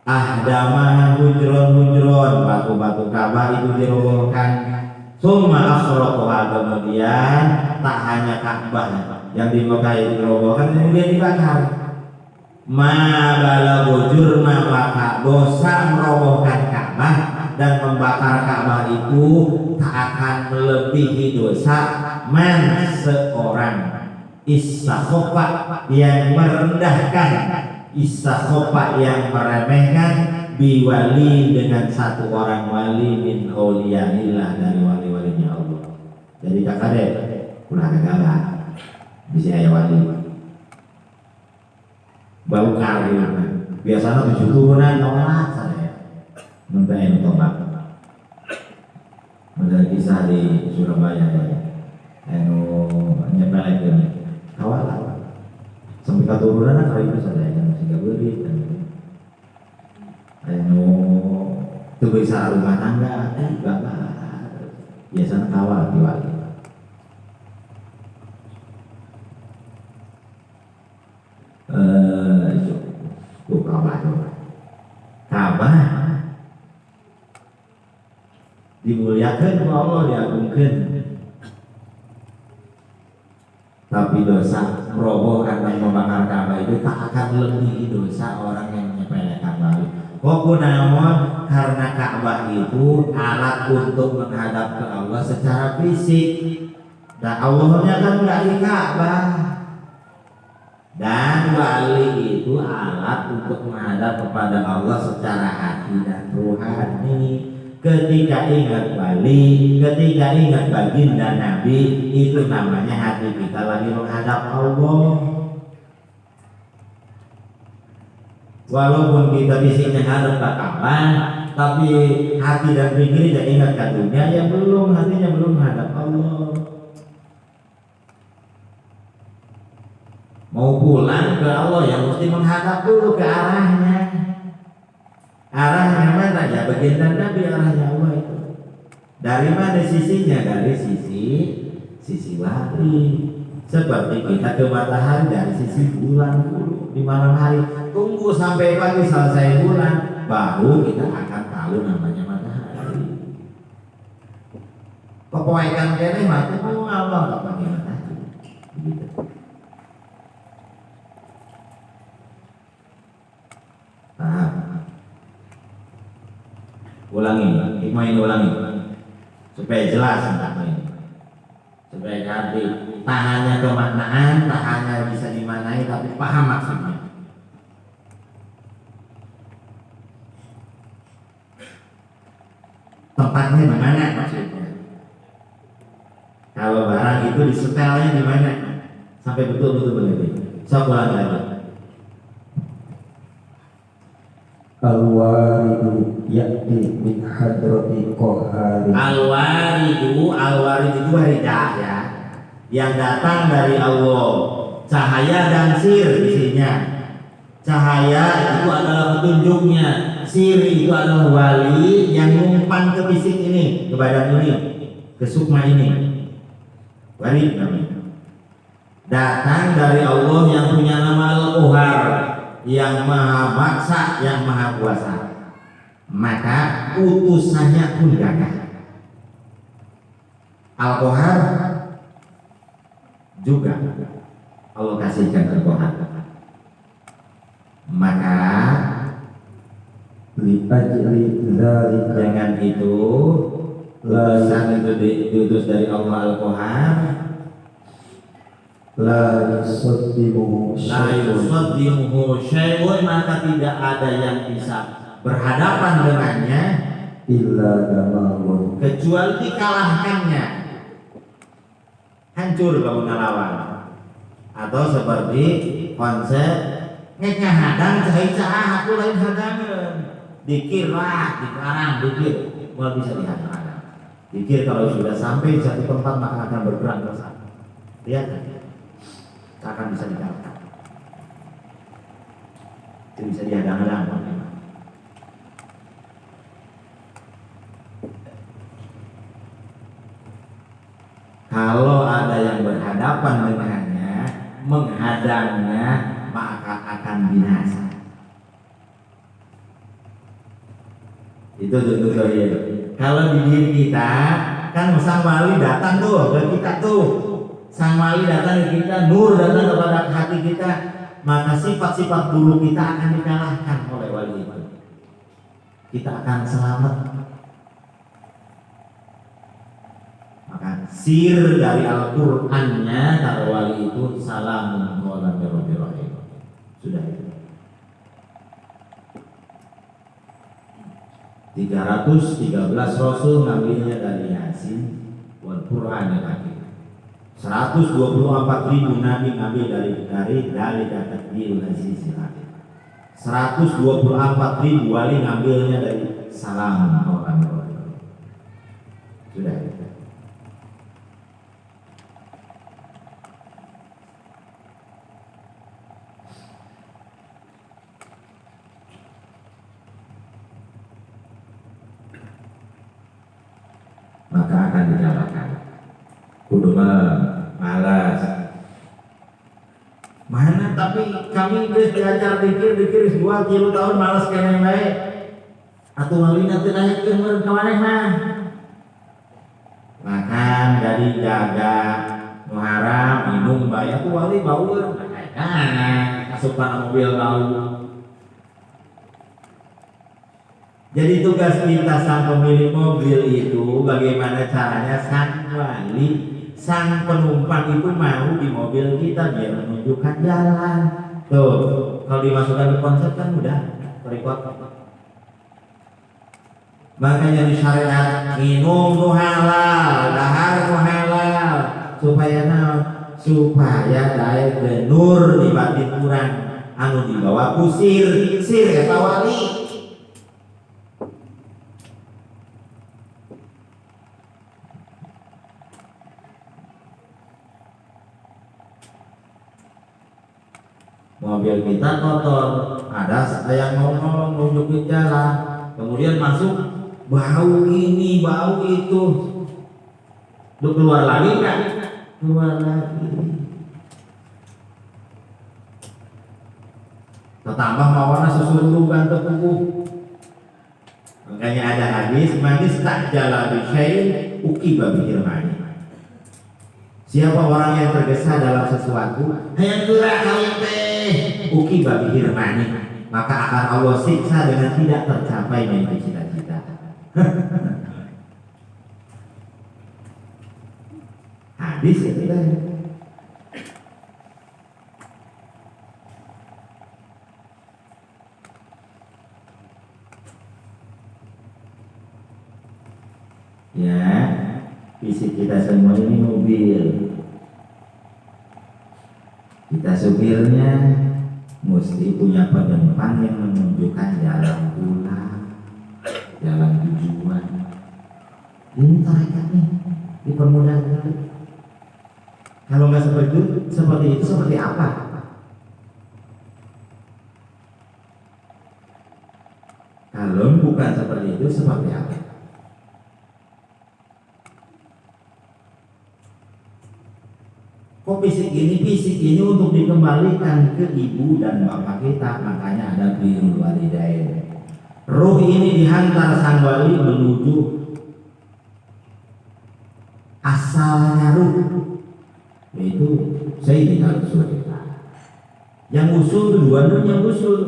ahdamah hujron, batu-batu Ka'bah itu dirobohkan. Summa akhraquha, kemudian tak hanya Ka'bah yang di Mekah itu dirobohkan, kemudian dibakar. Ma balaghu jurma, maka dosa merobohkan Ka'bah dan membakar Ka'bah itu tak akan melebihi dosa man seorang istakhofa yang merendahkan, istakhofa yang meremehkan, biwali dengan satu orang wali min auliyaillah, dari wali-walinya Allah. Jadi kakade ulah negara bisa aya wali bau kali biasanya 7 turunan nolak saya mintain tobat. Ada kisah di Surabaya anu nyepelekeun kawalan sampai keturunan kali itu saya yang masih gak beri anu itu bisa rumah tangga enggak biasanya kawal di wali. Itu Ka'bah dimuliakan oleh Allah, diagungkan. Tapi dosa merobohkan dan membakar Ka'bah itu tak akan lebih dosa orang yang menyepelekan wali. Pokok namun karena Ka'bah itu alat untuk menghadap ke Allah secara fisik, dan Allahnya kan nggak di Ka'bah. Dan wali itu alat untuk menghadap kepada Allah secara hati dan rohani. Ketika ingat wali, ketika ingat baginda Nabi, itu namanya hati kita lagi menghadap Allah. Walaupun kita fisiknya hadap ke Ka'bah, tapi hati dan pikirnya ingat ke dunia, ya belum, hatinya belum menghadap Allah. Mau pulang ke Allah ya mesti menghadap dulu ke arahnya. Arahnya mana ya? Baginda Nabi, arahnya Allah itu. Dari mana sisinya? Dari sisi wali. Seperti kita ke matahari dari sisi bulan dulu di malam hari. Tunggu sampai pagi selesai bulan, baru kita akan tahu namanya matahari. Kepoekan kene mati Allah tak pakai matahari. Begitu. Ulangi, ulangi supaya jelas tentang ini, supaya ngerti tak hanya kemaknaan, tak hanya bisa dimanai, tapi paham maksudnya. Tempatnya di mana maksudnya? Kalau barang itu disetelnya di mana? Sampai betul-betul begitu. Saya ulang lagi. Al-waridu ya'ti min hadrati qahari. Al-warid itu waridah ya, yang datang dari Allah. Cahaya dan sir isinya. Cahaya itu adalah petunjuknya, sir itu adalah wali yang numpang ke fisik ini, ke badan ini, ke sukma ini. Wali namanya. Datang dari Allah yang punya nama Al-Qahar, yang maha maksa, yang maha kuasa. Maka utusannya pun gagah. Al-Qahar juga Allah kasihkan Al-Qahar. Maka Li ajli dzalika dengan itu utusan itu diutus dari Allah Al-Qahar. la yusaddimu La yusaddimuhu syai'un, maka tidak ada yang bisa berhadapan dengannya illa damaun. kecuali dikalahkannya, hancur kalau ngelawan. Atau seperti konsep ngehadang cahaya aku lain hadangan, dikir lah, dikarang dikir, mau bisa dihadang. Dikir kalau sudah sampai di satu tempat maka akan bergerak ke sana. Lihat, akan bisa dikalahkan. Itu bisa dihadang-hadang. Kalau ada yang berhadapan dengannya, menghadangnya, maka akan binasa. Itu tuh. Kalau di diri kita, kan sang wali datang tuh ke kita tuh. Sang wali datang ke kita, nur datang kepada hati kita, maka sifat-sifat dulu kita akan dikalahkan oleh wali itu. Kita akan selamat. Maka sir dari Al-Qur'annya kata wali itu salamun qawlan min rabbir rahim. Sudah itu. 313 rasul ngambilnya dari Yasin wal Qur'an al-Hakim. 124.000 nabi ngambil dari takdirul azizil hakim. 124.000 wali ngambilnya dari salamun qawlan min rabbir rahim. Sudah itu. Maka akan dikalahkan. Kudu malas. Mana tapi kami geus diajar dikir 2 kilo tahun malas kene bae. Atuh malina teu naikkeun meureun ka manehna. Makan jadi jaga muharam minum bae atuh wali baur. Nah, asupan mobil bau. Jadi tugas kita sang pemilik mobil itu bagaimana caranya sang wali, sang penumpang itu mau di mobil kita biar menunjukkan jalan. Tuh, kalau dimasukkan ke konsep kan mudah, repot. Makanya di syariat minum nu halal, dahar nu halal, supaya daya nur di batin kurang, anu dibawa kusir, eta wali. Mobil kita kotor, ada yang ngomong nunjukin jalan, kemudian masuk bau ini bau itu, lu keluar lagi kan? Keluar lagi. Ketambah mawana susundukan tepung. Makanya ada hadis, manis tak jalan bisyai ukiba bihirmani. Siapa orang yang tergesa dalam sesuatu, hayang gerak kalian teh, ukiba bihirmani, maka akan Allah siksa dengan tidak tercapainya itu cita-cita. Hadis itu kan. Ya, fisik kita semua ini mobil. Kita supirnya mesti punya penumpang yang menunjukkan jalan pulang, jalan tujuan. Ini tarekat nih, dipermudah sekali. Kalau nggak seperti itu seperti apa? Kalau bukan seperti itu seperti apa? Kok fisik ini untuk dikembalikan ke ibu dan bapak kita, makanya ada birrul walidain. Ruh ini dihantar sang wali menuju asalnya ruh, yaitu Sayyidina Rasulullah. Yang usul dua-duanya usul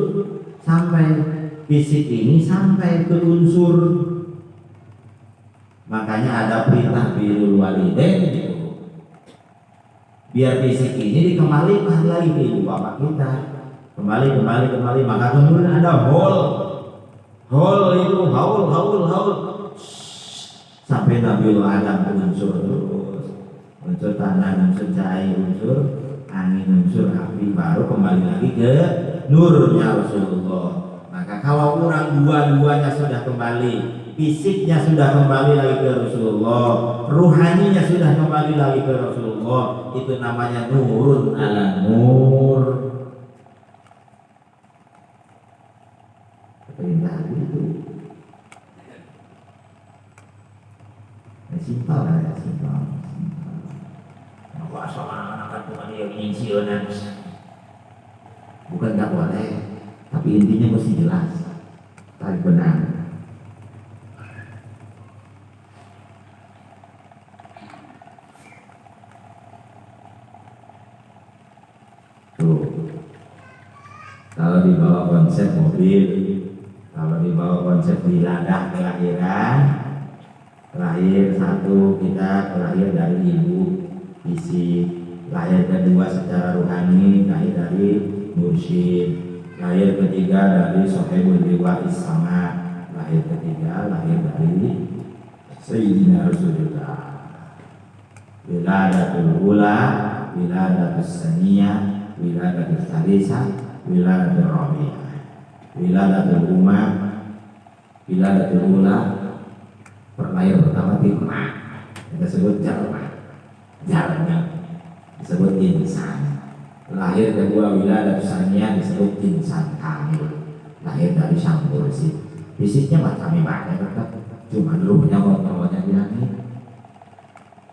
sampai fisik ini sampai ke unsur. Makanya ada perintah birrul walidain. Biar fisik ini dikembalikan lagi ke ibu bapak kita, kembali, maka kemudian ada haul itu haul sampai Nabiullah Adam unsur terus, unsur tanah, unsur cahaya, unsur angin, unsur api, baru kembali lagi ke nurnya Rasulullah. Maka kalau orang dua-duanya sudah kembali, fisiknya sudah kembali lagi ke Rasulullah, ruhaninya sudah kembali lagi ke Rasulullah, itu namanya nurun ala nur. Perintah itu simpel kan ya, simpel. Wah, soal anak Tuhan yang insiunan bukan nggak boleh, tapi intinya mesti jelas, tapi benar. Kalau dibawa konsep mobil, kalau dibawa konsep wiladah kelahiran, lahir satu kita lahir dari ibu fisik, lahir kedua secara ruhani, lahir dari mursyid, lahir ketiga dari sahibul liwa'is sama, lahir ketiga lahir dari Sayyidina Rasulullah. Wiladatul ula, wiladatul saniyah, wiladatul salisah, wiladatul rabi'ah, wiladatul umah, wiladatul ula, perlahir pertama timah, kita sebut jalannya disebut insan. Lahir kedua wiladatul saniyah disebut insan kamil, lahir dari sang mursyid. Fisiknya macam banyak, cuma ruhnya kontrolnya bilangnya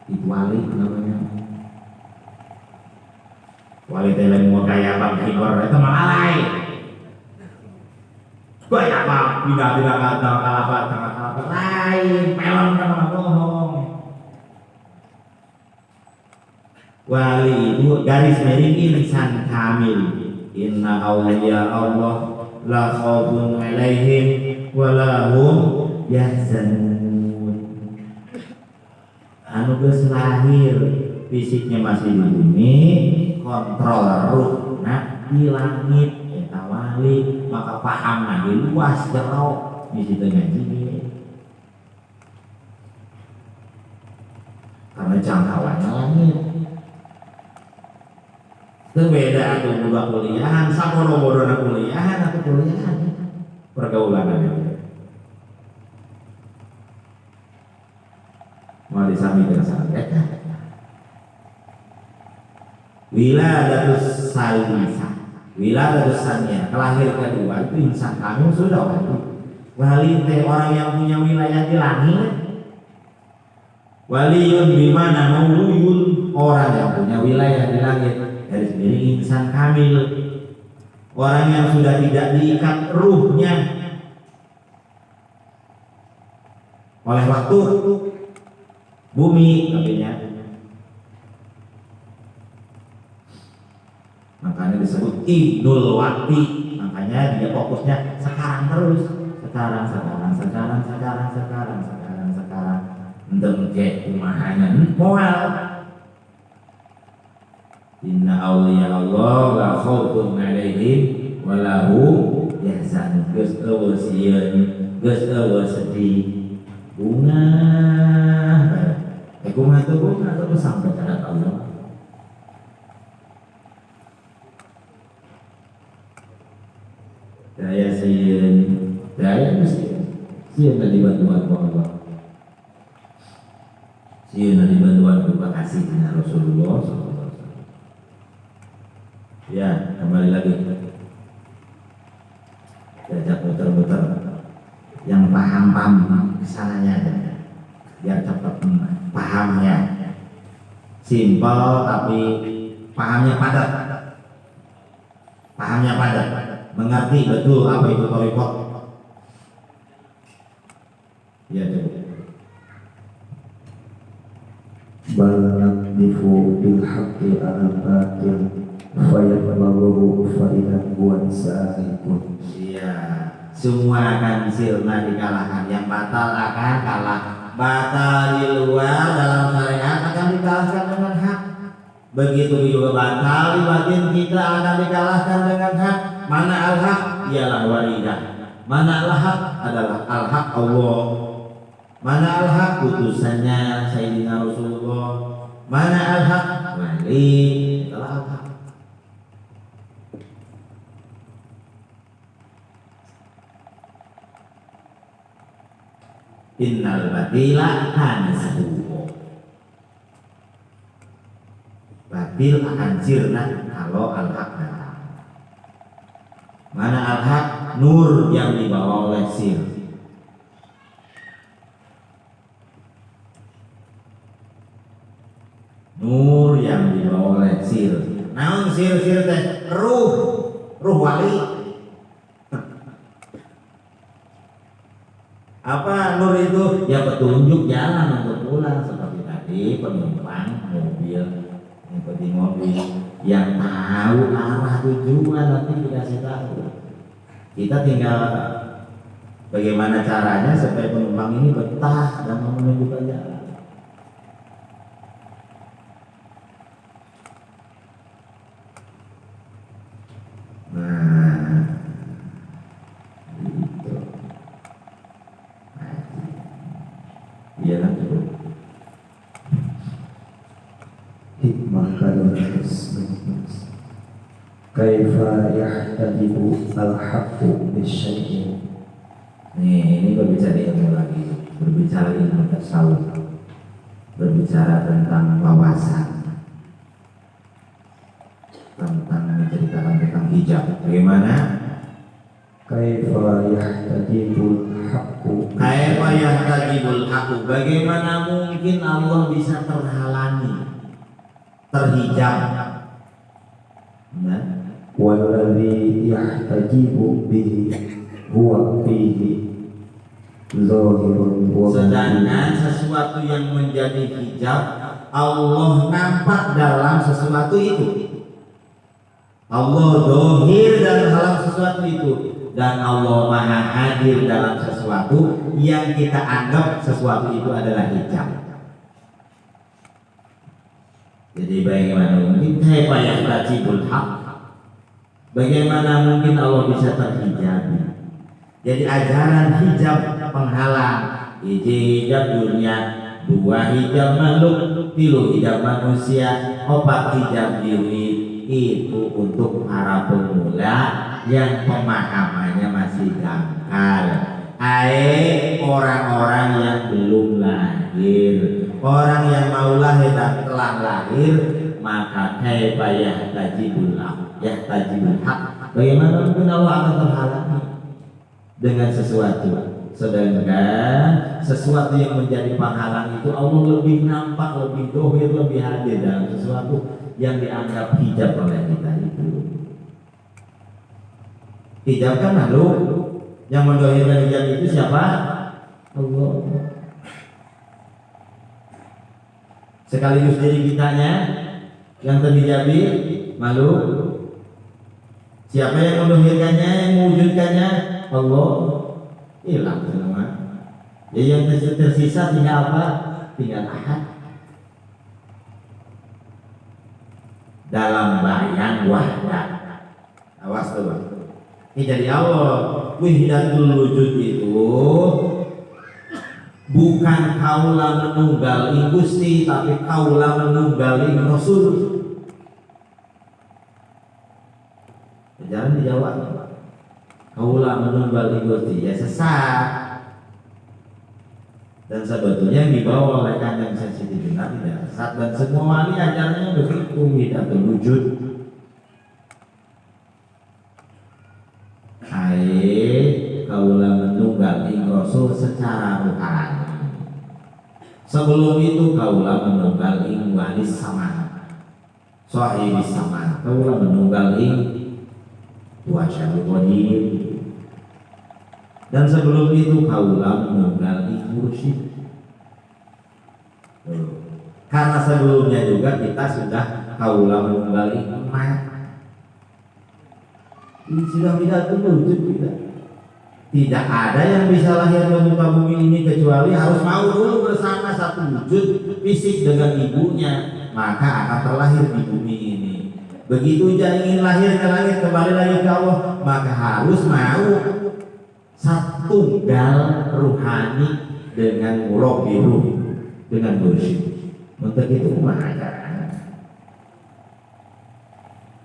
itu wali namanya. Wali teleng mau kayak Bang Kibor itu malalai. Banyak Bang, tidak kata kalapa lain, pelon sama bohong. Wali itu garis miring insan kamil. Inna awliya Allah la khaufun alaihim wa la hum yahzanun. Anu geus lahir fisiknya masih di bumi, kontrol ruh di langit, eta wali, maka paham lagi luas jauh di situ ngaji. Karena jangkauannya langit. Berbeda atau buka kuliahan, saboro-boro kuliahan atau kuliahan pergaulannya. Mau disamikan sangat. Wiladatus salisah, wiladatus saniyah, kelahir kedua itu insan kamu sudah wali. Wali teh orang yang punya wilayah di langit. Waliun bimana mauluyun, orang yang punya wilayah di langit. Dari sendiri insan kamil, orang yang sudah tidak diikat ruhnya oleh waktu, bumi, artinya. Makanya disebut ibnul wakti, makanya dia fokusnya sekarang terus, sekarang, ndengke kumahannya moal. Inna awliya Allah la khaufun alaihim wa la hum yahzanun. Geus eueuh sieun, geus eueuh sedih. Bunga kumaha itu atau sampai kepada Allah. Daya sieun, daya sieun tadi bantuan ku Allah. Sieun tadi bantuan ku kasihnya Rasulullah SAW. Ya, kembali lagi. Diajak muter-muter. Yang paham kesananya aja. Biar cepat pahamnya. Simpel tapi pahamnya padat. Pahamnya padat. Mengerti betul apa itu thariqah. Ya, coba. Bal naqdifu bil haqqi ala batil fayadmaghu fa idza huwa sa'ikun. Iya, semua akan sirna dikalahkan. Yang batal akan kalah. Batal di luar dalam syariat akan dikalahkan dengan hak. Begitu juga batal di batin kita akan dikalahkan dengan hak. Mana al-haq? Ialah waridah. Mana al-haq? Adalah al-haq Allah. Mana al-haq? Putusannya Sayyidina Rasulullah. Mana al-haq? Wali. Adalah al-haq. Innal batila kana zahuqa. Batil akan sirna kalau al-haq datang. Mana al-haq? Nur yang dibawa oleh sir. Nur yang dibawa oleh sir. Naon sir teh? Ruh wali. Apa nur itu? Ya petunjuk jalan untuk pulang, seperti tadi penumpang mobil, seperti mobil yang tahu arah tujuan nanti dikasih tahu. Kita tinggal bagaimana caranya supaya penumpang ini betah dan mau menunjukkan jalan. Hikmah kalimat kaifa yahtadibu al-haqqu bisyai'in. Ini berbicara ilmu lagi, berbicara ilmu tasawuf, berbicara tentang wawasan, tentang menceritakan tentang hijab. Bagaimana? Kaifa yahtadibul haqqu. Kaifa yahtadibul haqqu. Bagaimana mungkin Allah bisa terhalangi, terhijab? Nah, walladzi yahtajibu bihi huwa fihi zahirun wa sedangkan sesuatu yang menjadi hijab Allah nampak dalam sesuatu itu. Allah dohir dalam sesuatu itu, dan Allah maha hadir dalam sesuatu yang kita anggap sesuatu itu adalah hijab. Jadi bagaimana mungkin kaifa yahtadibul haqq? Bagaimana mungkin Allah bisa terhijab? Jadi ajaran hijab penghalang, hijab dunia, dua hijab makhluk, tilu hijab manusia, opat hijab diri, itu untuk para pemula yang pemahamannya masih dangkal. Orang-orang yang belum lahir, orang yang mau lahir dan telah lahir, maka kaifa yahtadibul haqq. Bagaimana mungkin Allah akan terhalangi dengan sesuatu? Sedangkan sesuatu yang menjadi penghalang itu Allah lebih nampak, lebih dohir, lebih hadir dalam sesuatu yang dianggap hijab oleh kita itu. Hijab kan makhluk, yang mendohirkan hijab itu siapa? Allah. Sekaligus diri kitanya yang terhijabi makhluk. Siapa yang mendohirkannya, yang mewujudkannya? Allah. Hilang semua. Jadi yang tersisa tinggal apa? Tinggal ahad. Dalam bayang wahdat. Awas tuh. Ini jadi Allah. Wahdatul wujud itu bukan kaula menunggali Gusti, tapi kaula menunggali Rasul. Jangan dijawab. Kaula menunggali Gusti ya sesat. Dan sebetulnya yang dibawa oleh Kanjeng Siti Jenar tidak sesat, dan semua wali ajarannya begitu, tidak terwujud. Kaula menunggali Rasul secara rohani. Sebelum itu kaula menunggali wali sama, sahibis sama. Kaula menunggali Wasyarul Qadir. Dan sebelum itu kaula menunggali mursyid. Karena sebelumnya juga kita sudah kaula menunggali emak. Ini sudah tidak terwujud tidak. Tidak ada yang bisa lahir di muka bumi ini kecuali harus mau dulu bersama satu wujud fisik dengan ibunya, maka akan terlahir di bumi ini. Begitu dia ingin lahir ke langit kembali lagi ke Allah, maka harus mau satu tunggal ruhani dengan murabbi ruh, dengan mursyid. Untuk itu kumaha ajaran.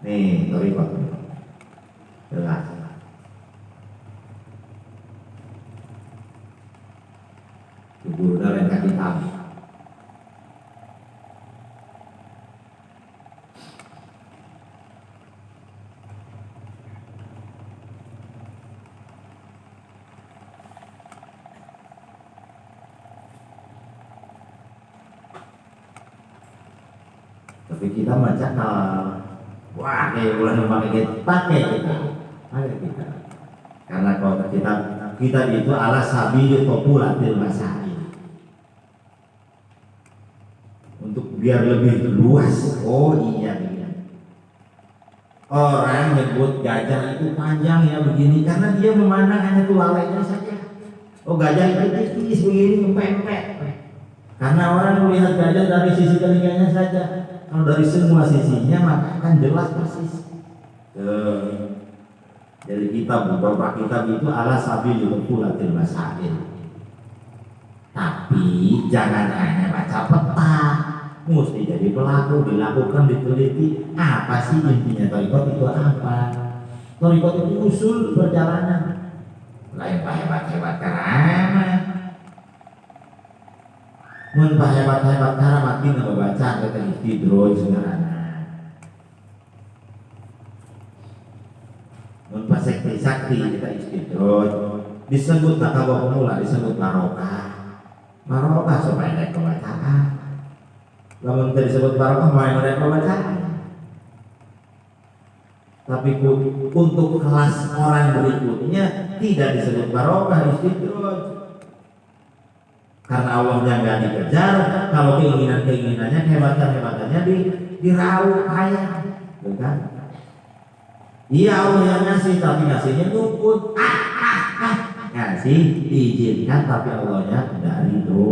Nih, thariqah. Jelas. Guru dalam kitab. Tapi kita baca wah kayak bulan pakai kita. Karena kalau kita itu ala sabil populatil masail, untuk biar lebih luas. Oh iya. Orang nyebut gajah itu panjang ya begini karena dia memandang hanya tulalainya saja. Oh gajah itu tipis begini mempempek. Karena orang melihat gajah dari sisi telinganya saja. Kalau dari semua sisinya maka akan jelas persis. Jadi beberapa kitab itu ala sabil populatil masail. Tapi jangan hanya baca peta, mesti jadi pelaku, dilakukan, diteliti. Apa sih intinya thariqah itu apa? Thariqah itu usul perjalanan. Lain hebat-hebat keramat. Mun hebat-hebat keramat kita membaca kata istidroj sebenarnya. Mun sakti kita istidroj disebut takawa pemula, disebut barokah. Barokah supaya naik pembacaan. Lamun disebut barokah mau naik pembacaan. Tapi untuk kelas orang berikutnya tidak disebut barokah, istidroj. Karena Allahnya nggak dikejar, kalau keinginannya kehebatannya diraup kaya, bukan? Iya Allah yang ngasih, tapi ngasihnya nuput, ngasih diizinkan, tapi Allahnya tidak ridho.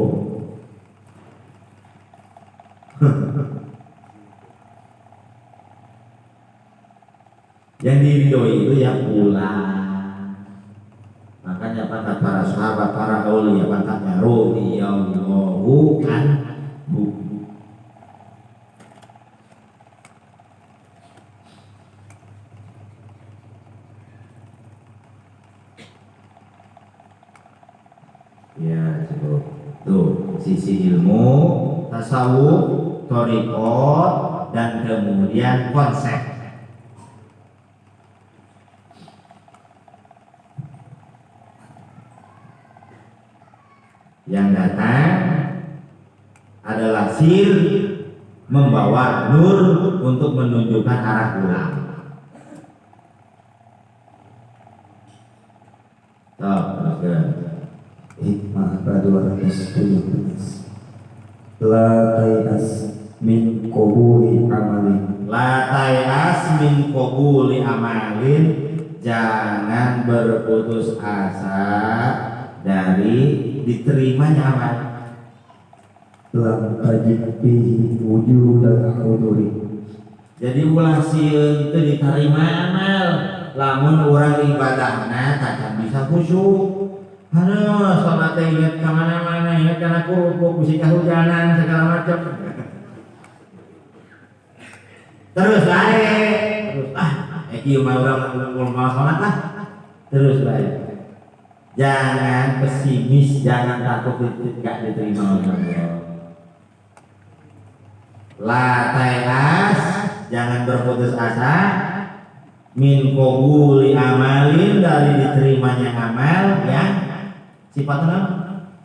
Yang diridhoi itu yang pulang. Makanya kata para sahabat, para aulia, katanya radhiyallahu anhu. Ya, cukup. Tuh, sisi ilmu, tasawuf, thariqah, dan kemudian konsep. Yang datang adalah sir membawa nur untuk menunjukkan arah pulang. Hikmah ke-217. La tayas min qabuli amalin. La tayas min qabuli amalin. Jangan berputus asa dari diterimanya amal. Lam tajid fihi wujudal huduri. Jadi ulah sieun teu diterima amal lamun orang ibadahna takkan bisa khusyuk. Hana salat ingat ka mana-mana ingat karena kerupuk, bisa kehujanan segala macam. Terus baik, Eki mau sholat lah, terus baik. Jangan pesimis, jangan takut tidak diterima oleh Allah. La tayas, jangan berputus asa. Min qabuli amalin, dari diterimanya amal yang sifatnya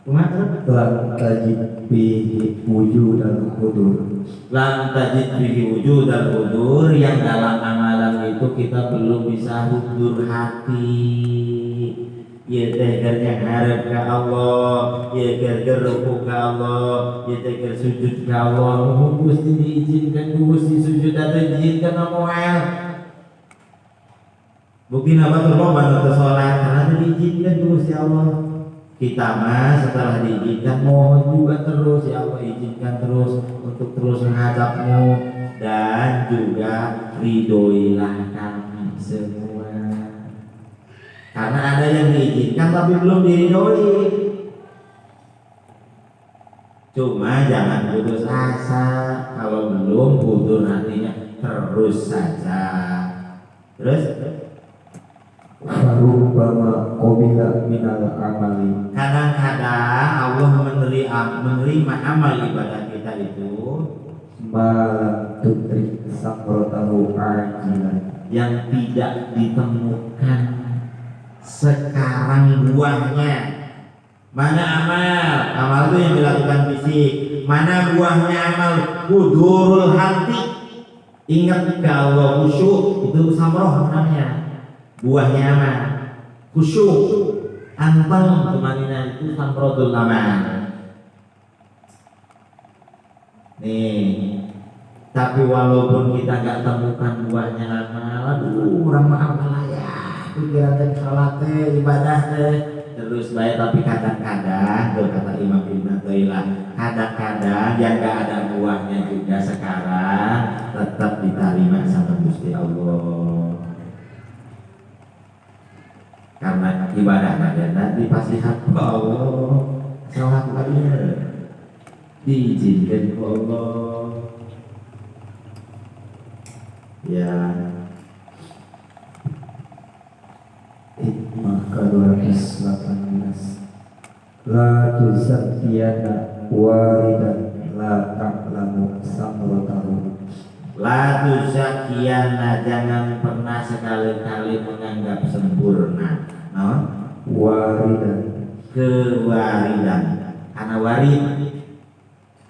lam tajid bihi wujudal hudur. Lam tajid bihi wujudal hudur, yang dalam amalan itu kita belum bisa hudur hati. Ya tegernya harap ke Allah, ya teger ruku ke Allah, ya teger sujud ke Allah. Gusti diizinkan, Gusti sujud atau diizinkan Noel. Bukti apa tuh lo bantu sholat karena diizinkan Gusti Allah. Kita mah setelah diizinkan mohon juga terus, ya Allah izinkan terus untuk terus menghadapmu, dan juga ridhoilah kami semua. Karena ada yang diizinkan tapi belum diridhoi. Cuma jangan putus asa, kalau belum putus hatinya terus saja. Terus Farubbama qabila minal amali. kadang-kadang Allah menerima amal ibadah kita itu Malam tudrik sakratahu ajilan. yang tidak ditemukan sekarang buahnya. Mana amal? Amal itu yang dilakukan fisik. Mana buahnya amal? Hudurul hati. Ingat ke Allah, khusyuk, itu samroh namanya. Buahnya amal khusyuk, anteng kemana itu samrohul amal. Nih, tapi walaupun kita nggak temukan buahnya amal, aduh orang mah amal ya, pikiran dan salat ibadah terus baik. Tapi kadang-kadang, kata Imam Ibn Athaillah, kadang-kadang yang nggak ada buahnya juga sekarang tetap diterima sama Gusti Allah. Karena ibadahnya nanti pasti hamba Allah, salat aja diizinkan ke Allah. Ya, Hikmah ke-218. La tuzakkiyana waridan la ta'lamu samratahu. la tuzakiyana, jangan pernah sekali-kali menganggap sempurna Waridan kewaridan, karena warid.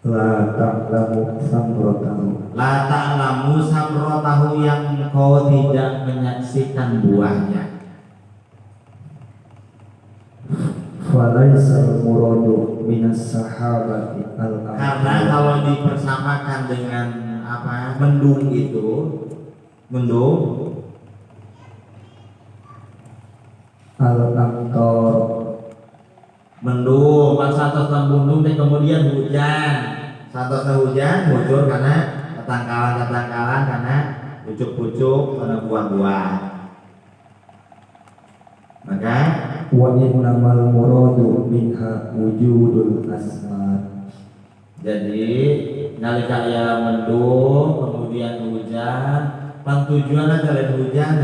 la ta'lamu samratahu. La ta'lamu samrotahu, yang kau tidak menyaksikan buahnya. Falaisal muradu minas sahabati al-amr. Karena kalau dipersamakan dengan apa, mendung itu, mendung al-amtor, mendung pas satu mendung dan kemudian hujan. Satu hujan muncul karena ketangkalan karena pucuk-pucuk pada buah-buah. Maka wa innamal muradu minha wujudul asmar. jadi nalika aya mendung kemudian hujan, pan tujuan adalah hujan,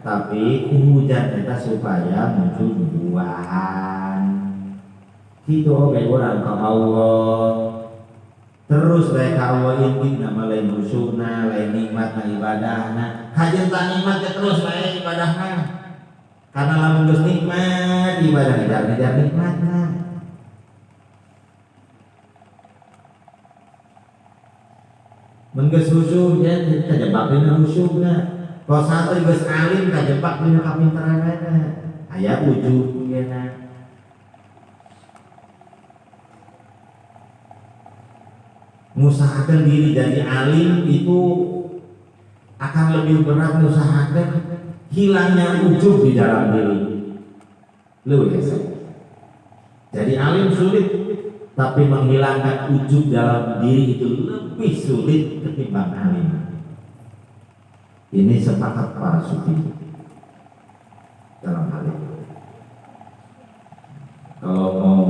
tapi hujan kita supaya muncul buahan. Gitu oke orang ke Allah. Terus baik Allah inti nama lain khusyukna, lain nikmatna ibadahna. Hajan tak nikmat terus baik ibadahna. Karena lamun geus nikmat ibadah ngejar nikmatna. Mun geus khusyuk ya kajebak dina khusyukna. Kalau satu geus alim kajebak dina kapinteranana. Aya ujug geuna. Mengusahakan diri jadi alim itu akan lebih berat mengusahakan hilangnya ujub di dalam diri. Lu ya, jadi alim sulit, tapi menghilangkan ujub dalam diri itu lebih sulit ketimbang alim. Ini sepakat para sufi dalam hal ini. Kalau mau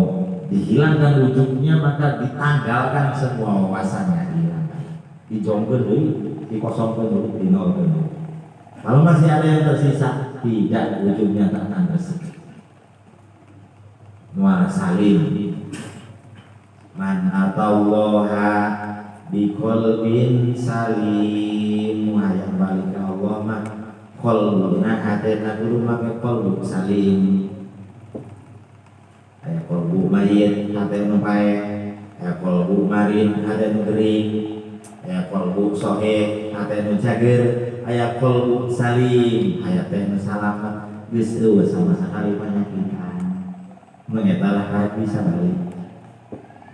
dihilangkan ujungnya maka ditanggalkan semua wawasannya, dihilangkan, dijongkeun deui, dikosongkeun deui, dinolkeun deui. Kalau masih ada yang tersisa, tidak, ujungnya tertanggal. Mual salim, man atallaha biqalbin salim, hayang balik ke Allah mah qalbuna hatena guru make qalbu salim. Aya qalbu mayit hate nu pae, aya qalbu marin hate nu gering, aya qalbu sohe hate nu cager, aya qalbu salim hate nu salamet. Geus eueuh sama sakali panyakitan. Mengetalah hati bisa balik.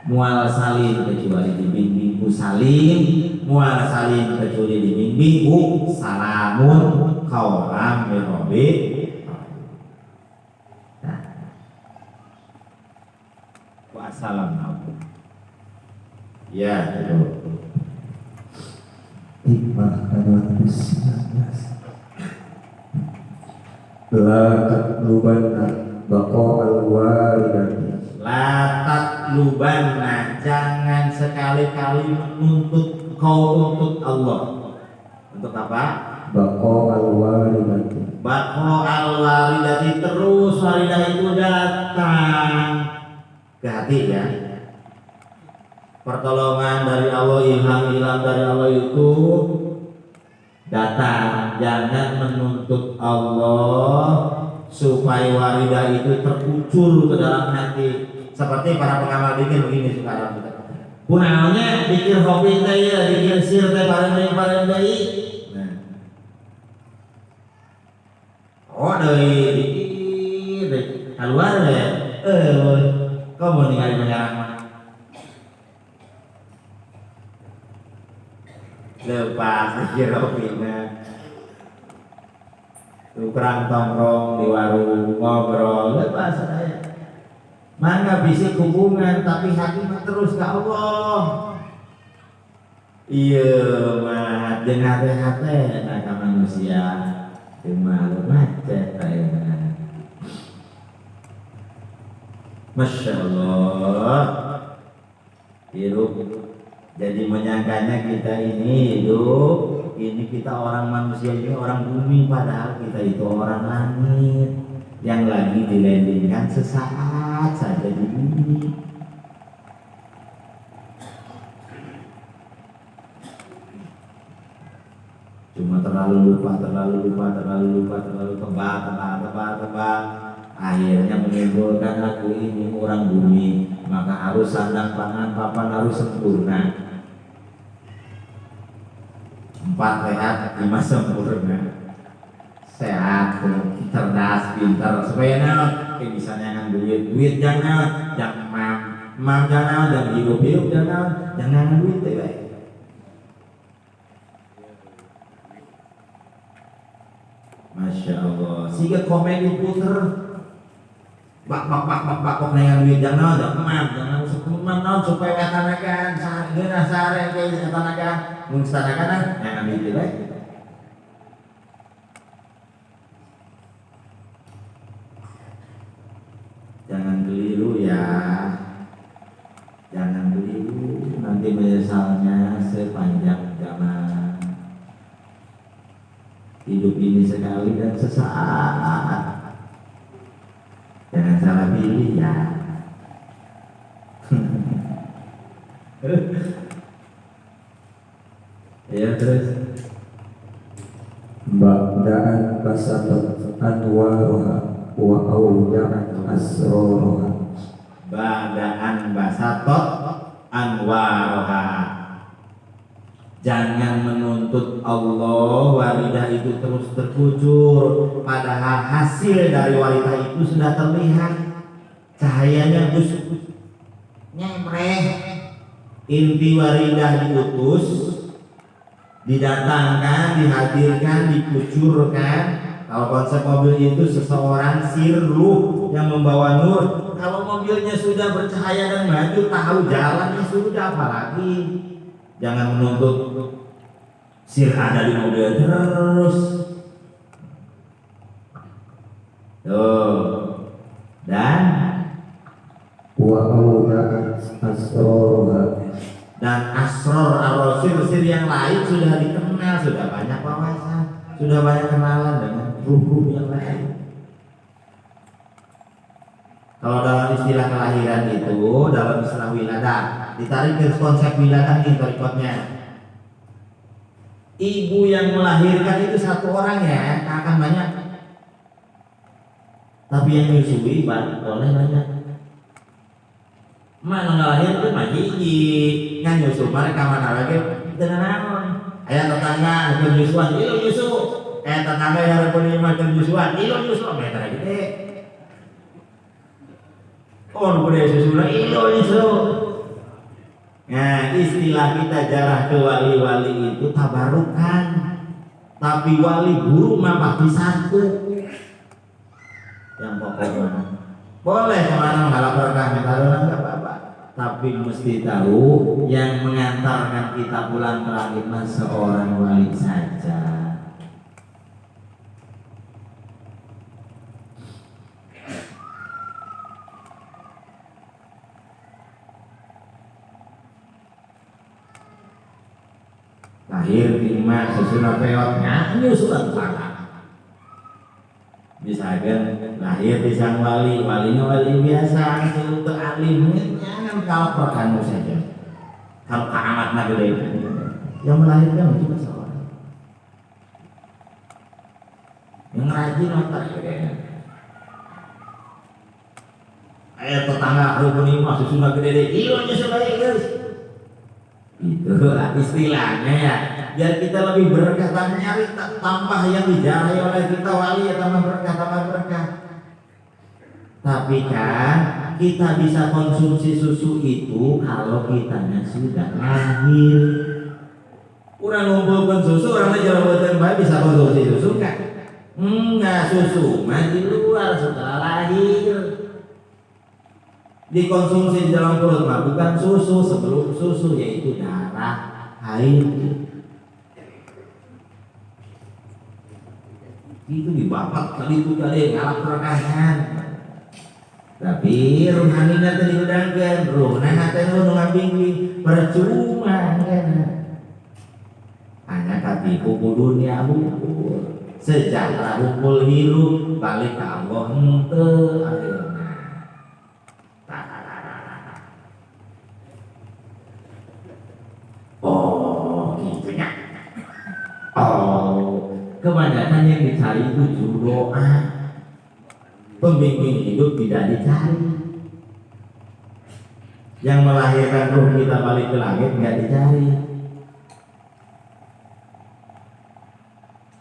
Mual salim kecuali dibimbing ku salim, mual salim kecuali dibimbing ku salamun qaulam min rabbi. Nah, wassalamu. Ya, betul. Hikmah ke-19. La tatlubanna baqa al-walidati. La tatlubanna, jangan sekali-kali menuntut kau untuk Allah. Untuk apa? Baqa al-walidati. Bako al-walidati, terus walidah itu datang ke hati ya. Pertolongan dari Allah, ilham dari Allah itu datang. Jangan menuntut Allah supaya walidah itu terkucur ke dalam hati. Seperti para pengamal dikir begini sekarang kita. Punahnya dikir hobi teh ya, dikir sir teh paling deui. Nah. Oh deui dikir keluar ya. Kau mau ningali menyerang mana? Lepas dikir hobinya. Tukerang tongkrong di warung ngobrol lepas saya. Mana bisa hubungan tapi hati mah terus ke Allah. Iya mah jeung hate-hate ka manusia teu malu macet aya. Masya Allah. Hidup jadi menyangkanya kita ini hidup, ini kita orang manusia, ini orang bumi, padahal kita itu orang langit yang lagi dilandingkan sesaat saja di bumi. Cuma terlalu lupa, terlalu tebak. Akhirnya menimbulkan aku ini orang bumi, maka harus sandang pangan papan harus sempurna. 4 sehat, 5 sempurna. Sehat, cerdas, pintar, supaya kayak bisa nyangan duit jangan mam jangan hidup jangan duit deh. Masya Allah, sehingga komedi puter bak dengan duit jangan supaya katanakan geuna sare ke katanakan mun katanakan jangan duit we. Jangan keliru ya, jangan keliru, nanti menyesalnya sepanjang zaman. Hidup ini sekali dan sesaat. Jangan salah pilih ya. Ya terus. Ba'da'an basatat anwaruha wa awja'at asroruha. Ba'da'an basatat anwaruha. Jangan menuntut Allah walidah itu terus terkucur, padahal hasil dari walidah itu sudah terlihat, cahayanya busuk nyemreh. Inti walidah diutus, didatangkan, dihadirkan, dikucurkan. Kalau konsep mobil itu seseorang sirruh yang membawa nur. Kalau mobilnya sudah bercahaya dan maju, tahu jalannya sudah, apalagi. Jangan menuntut sir ada di mobil terus. Tuh. Dan wa awda'at asrarha. Dan asror ar-rasul sir yang lain sudah dikenal, sudah banyak wawasan, sudah banyak kenalan dengan ruh-ruh yang lain. Kalau dalam istilah kelahiran itu, dalam istilah wiladah, ditarik ke konsep wiladah nih tarikatnya. Ibu yang melahirkan itu satu orang ya, akan banyak. Tapi yang menyusui boleh banyak. Mana ngelahir itu mah hiji, ngan nyusu mereka mana lagi dengan naon. Ayah tetangga nukeun nyusuan, ilu nyusu. Tetangga yang rukun lima keur nyusuan, ilu nyusu meter gede. Oh, gede susuna ilu nyusu. Nah, istilah kita jarah ke wali-wali itu tabarukan. Tapi wali guru mah pasti satu. Yang pokoknya boleh kemana ngalap berkah mentarunan nggak apa-apa, tapi mesti tahu yang mengantarkan kita pulang ke langit seorang wali saja. Lahir di imah sesudah peotnya nyusulan sana. Misalkan lahir di sang wali, walinya wali biasa, untuk alimnya jangan kau perkanu saja. Kalau keramatnya gede, yang melahirkan cuma seorang. Yang rajin otak gede. Ayat tetangga rukun imah susunah gede, ilonya sudah guys. Itu istilahnya ya. Biar kita lebih berkah, nyari tambah yang dijarahi oleh kita wali ya, tambah berkah. Tapi kan kita bisa konsumsi susu itu kalau kitanya sudah lahir. Orang ngumpulkan susu, orangnya jalan buatan bayi bisa konsumsi susu kan? Enggak, susu mah di luar setelah lahir. Dikonsumsi di dalam perut mah bukan susu, sebelum susu yaitu darah, air. Itu dibapak kali itu kali ngalap perkahan. Tapi ruhaninya tadi udangkan, ruhana tadi nu ngabinging percuma kan. Hanya katipu dunia bubur. Sejahtera hukum hidup balik ke Allah henteu akhirna. Oh, gitunya. Oh, kebanyakan yang dicari itu doa. Pembimbing hidup tidak dicari. Yang melahirkan ruh kita balik ke langit nggak dicari.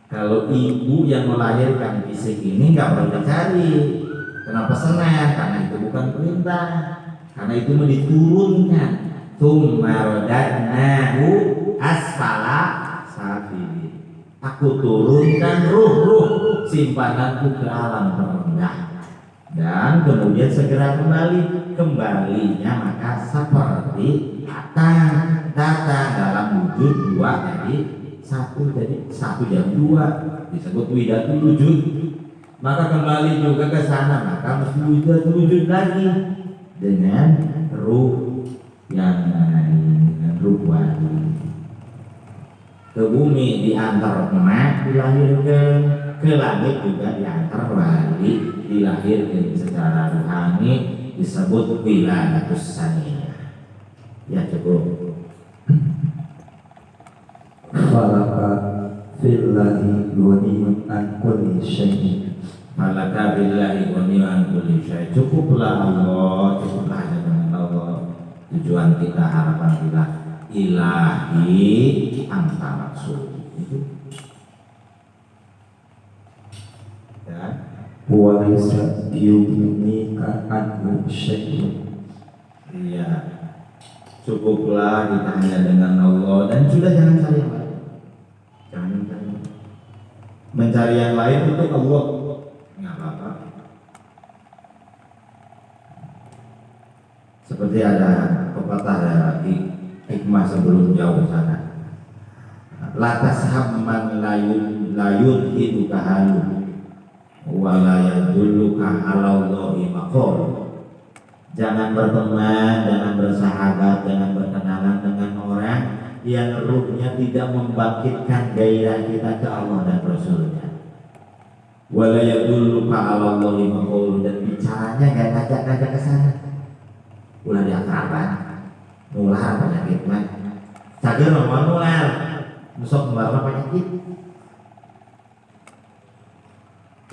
Kalau ibu yang melahirkan fisik ini nggak perlu dicari. Kenapa senang? Karena itu bukan perintah. Karena itu mau diturunkan. Tummarodanahu asfala safili. Aku turunkan ruh-ruh simpananku ke alam terendah. Dan kemudian segera kembalinya maka seperti datang dalam wujud dua jadi satu jadi dua disebut widatu wujud. Maka kembali juga ke sana maka mesti wujud lagi dengan ruh yang lain, dengan ruh wali. Ke bumi diantar emak dilahirkan, ke langit juga diantar wali dilahirkan secara rohani disebut wiladatus saniyah. Ya cukup. Falaka fillahi ghaniyun an kulli syai'in. Falaka billahi ghaniyun an kulli syai'in. Cukuplah Allah, cukuplah dengan Allah. Tujuan kita, harapan kita ilahi anta maksud itu. Dan Walaysa yughnika anhu syai'un. iya, cukuplah kita hanya dengan Allah dan sudah jangan cari yang lain. Jangan cari. Mencari yang lain untuk Allah nggak apa-apa. Seperti ada pepatah dari hikmah sebelum jauh sana. Latas hamman layun itu kahalu wala yadulluka ala Allahi maqam. Jangan berteman, jangan bersahabat, jangan berkenalan dengan orang yang ruhnya tidak membangkitkan gairah kita ke Allah dan Rasulnya. Wala yadulluka 'ala Allahi maqul, dan bicaranya gak ngajak-ngajak ke sana. Ulah diakraban, nular penyakit mah. Sageun mah nular, sok kembar penyakit.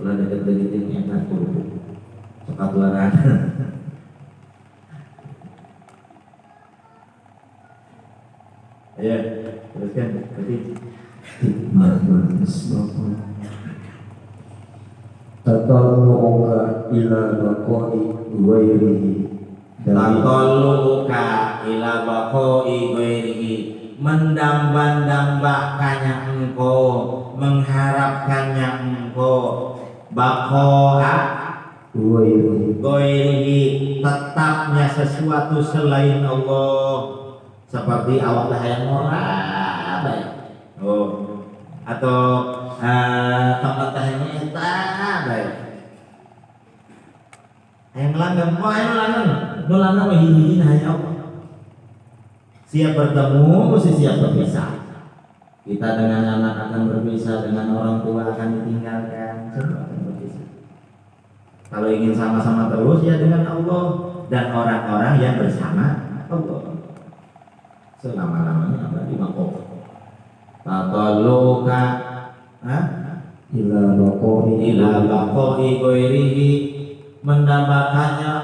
Ulah deket-deketin enak tuh. Sok katularan. Ya, teruskan. Berarti tatallu'uka ila baqa'i ghairihi tatolluka ila baqoi ghairihi, mendamba-dambakannya engkau, mengharapkannya engkau, baqo'a ghairihi, tetapnya sesuatu selain Allah, seperti awak hayang ora bae. Atau tempat hayang eta bae. Hayang langgeng, hayang langgeng hiji-hiji hayang. Siap bertemu, mesti siap berpisah. Kita dengan anak akan berpisah, dengan orang tua akan ditinggalkan, semua akan berpisah. Kalau ingin sama-sama terus ya dengan Allah dan orang-orang yang bersama Allah. Selama-lamanya abadi maqo. Tatalluka ila baqa'i ghairihi, mendambakannya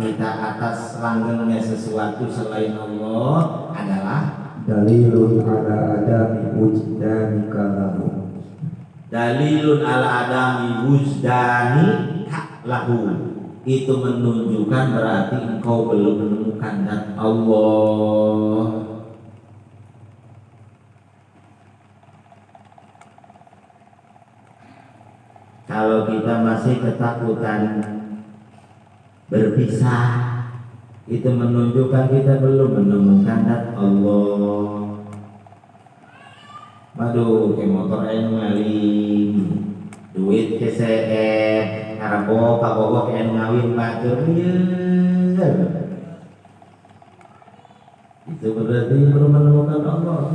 kita atas langgengnya sesuatu selain Allah adalah dalilun ala adami wujdanika lahu. Dalilun ala adami wujdani lahu, itu menunjukkan berarti engkau belum menemukan zat Allah. Kalau kita masih ketakutan berpisah, itu menunjukkan kita belum menemukan zat Allah. Waduh, ke motor anu ngaling, duit ke CF, karabo kabogo ke anu ngawin batur, itu berarti belum menemukan Allah.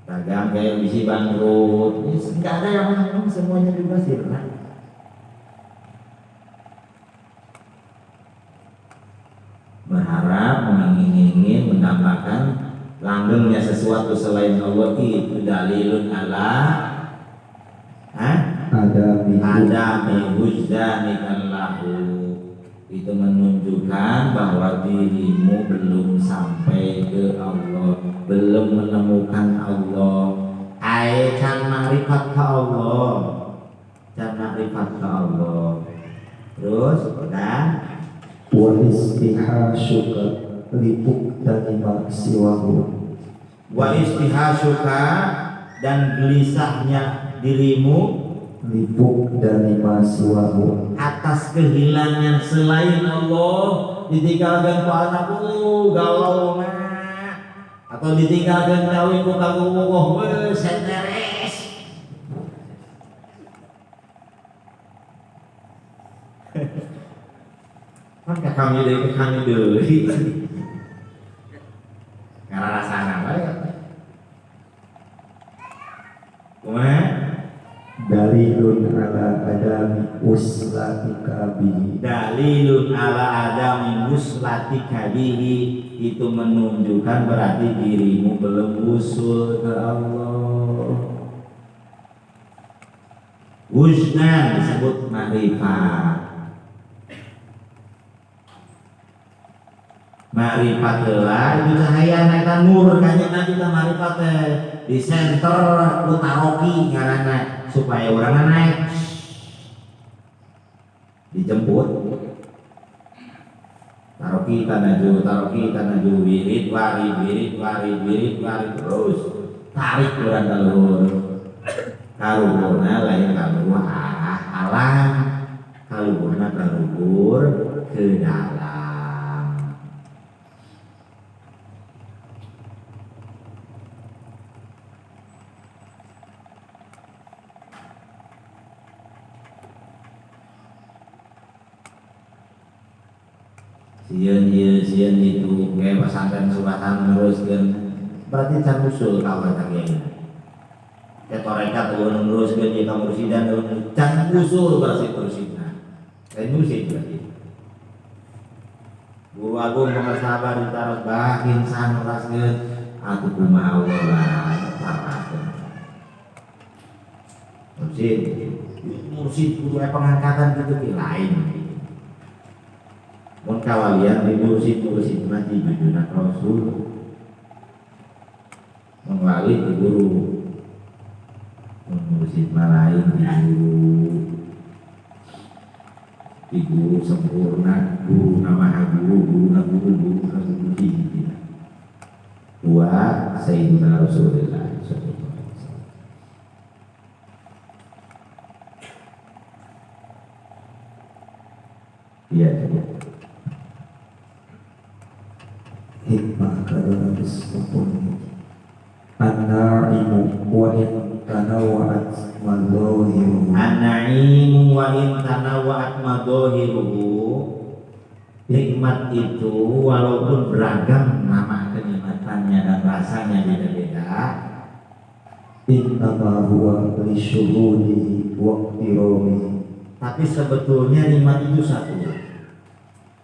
Dagang kayak bisi bangkrut, nggak ada yang menang, semuanya juga sirna. Berharap, mengingin-ingin, mendambakan langgengnya sesuatu selain Allah, itu dalilun ala adami wujdanika lahu, itu menunjukkan bahwa dirimu belum sampai ke Allah, belum menemukan Allah. Can ma'rifat ke Allah, can ma'rifat ke Allah. Terus dan wa istihasuka lipuk dari maksiwahu, wa istihasuka, dan gelisahnya dirimu lipuk dari maksiwahu, atas kehilangan selain Allah, ditinggalkan ku anakku galau mah, atau ditinggalkan kawin ku kaguh senteres. Maka kami deui karena rasana bae. Kumaha? dalilun ala adami uslatika bihi, Dalilun ala adami muslatika bihi, itu menunjukkan berarti dirimu belum usul ke Allah. Wujdan disebut ma'rifat. Ma'rifat lah itu cahaya naik nur kayaknya kita ma'rifat di center utaroki ngaranna supaya orang naik dijemput taroki tanaju wirid wari terus tarik orang kalur kalurna lain kalur alam kalurna kalur ke dalam. sieun itu kayak pesantren subatan neruskeun berarti can usul kawan kalian kayak torekat neruskeun ieu ka mursidan can usul berarti mursidna kayak mursid berarti guru agung pengasabar ditaruh bakin san raskeun aku kumaha Allah lah paraskeun mursid kudu pengangkatan gitu lain mun kawalian di mursid mati juduna Rasul mengwali di guru mursid lain di guru sempurna guru nama guru buat Sayyidina Rasulullah iya hikmah kadang disebut an-na'imu wa in tanawwa'at madhahiruhu an-na'imu wa in tanawwa'at madhahiruhu nikmat itu walaupun beragam nama kenikmatannya dan rasanya beda-beda innama huwa li syuhudihi wa iqtiramihi tapi sebetulnya nikmat itu satu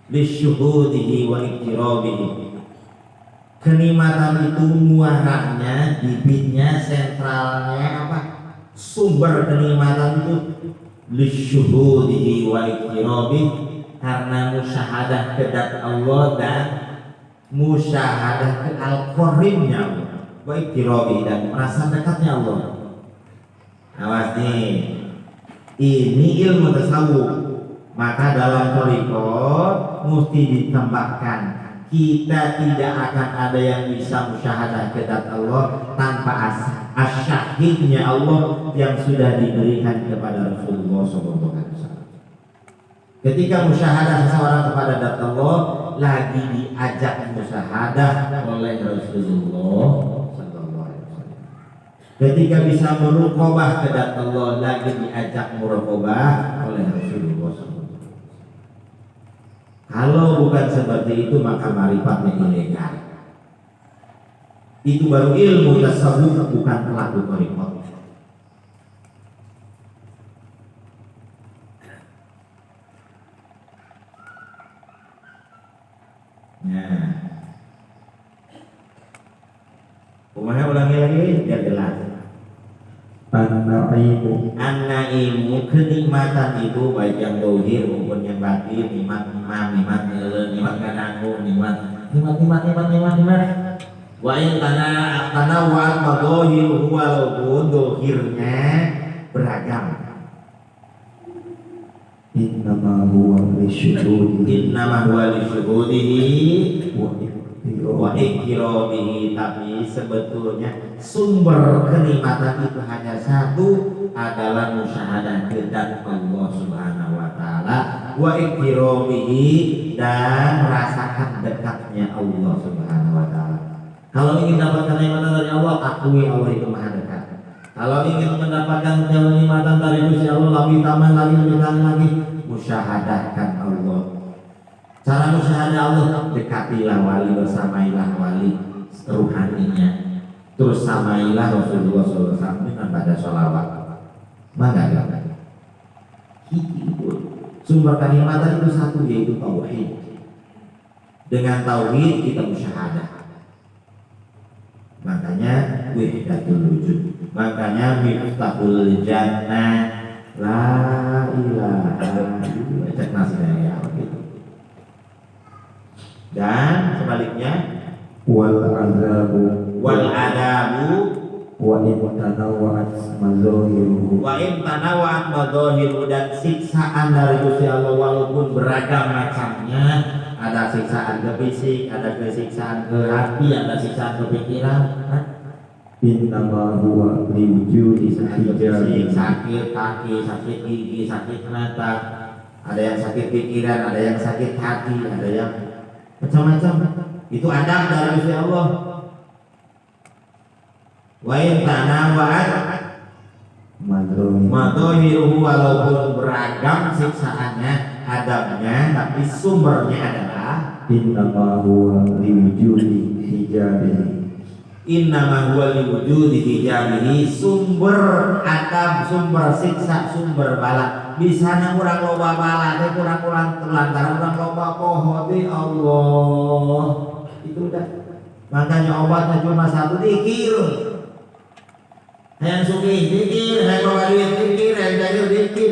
li syuhudihi wa iqtirabihi kenikmatan itu muaranya, bibitnya, sentralnya apa? Sumber kenikmatan itu lisyuhudihi wa iqtirabi karena musyahadah kedat Allah dan musyahadah ke al-qarimnya Allah wa iqtirabi dan merasa dekatnya Allah. Awas nih, ini ilmu tasawuf. Maka dalam thariqah mesti ditambahkan kita tidak akan ada yang bisa musyahadah kedat Allah tanpa asyahidnya Allah yang sudah diberikan kepada Rasulullah SAW. Ketika musyahadah seseorang kepada dat Allah lagi diajak musyahadah oleh Rasulullah SAW. Ketika bisa muraqabah kedat Allah lagi diajak muraqabah oleh Rasulullah SAW. Kalau bukan seperti itu maka marifatnya ilegal. Itu baru ilmu tasawuf bukan pelaku thariqah. Nah, umahnya ulangi lagi biar jelas. An-na'imu kenikmatan itu baik yang dohir maupun yang batin, nikmat kadangku, nikmat. Wa in tanawwa'at madhahiruhu walaupun dohirnya beragam. innama huwa li syuhudihi wa iqtirabihi tapi sebetulnya sumber kenikmatan itu hanya satu adalah musyahadah kedat Allah Subhanahu wa taala wa iqtirabihi dan merasakan dekatnya Allah Subhanahu wa taala. Kalau ingin mendapatkan kenikmatan dari Allah, akui Allah itu maha dekat. Kalau ingin mendapatkan kenikmatan dari Gusti Allah lebih tambah lagi musyahadahkan Allah. Cara musyahadah Allah, dekatilah wali, bersamailah wali ruhaninya, terus samailah Rasulullah SAW dengan pada sholawat. Maka itu sumber kenikmatan itu satu, yaitu tauhid. Dengan tauhid kita musyahadah. Makanya wahdatul wujud. Makanya miftahul jannah la ilaha illallah. Cek nasinya ya begitu. Dan sebaliknya wal adabu wa in tanawwa'at madhahiruhu dan siksaan dari Gusti Allah walaupun beragam macamnya, ada siksaan ke fisik, ada siksaan ke hati, ada siksaan ke pikiran. innama huwa li wujudi Fisik, sakit kaki, sakit gigi, sakit mata, ada yang sakit pikiran, ada yang sakit hati, ada yang macam-macam. Itu adab dari Gusti Allah. Wa in tanawwa'at madhahiruhu walaupun beragam siksaannya, adabnya, tapi sumbernya adalah innama huwa liwujudi hijabihi Innama huwa liwujudi hijabihi, sumber adab, sumber siksa, sumber bala. Bisana kurang loba bala teh kurang lantaran kurang loba poho di Allah. Itu udah. Makanya obatnya cuma satu, dikir. Yang suki dikir, yang bawa duit dikir, yang jahil dikir.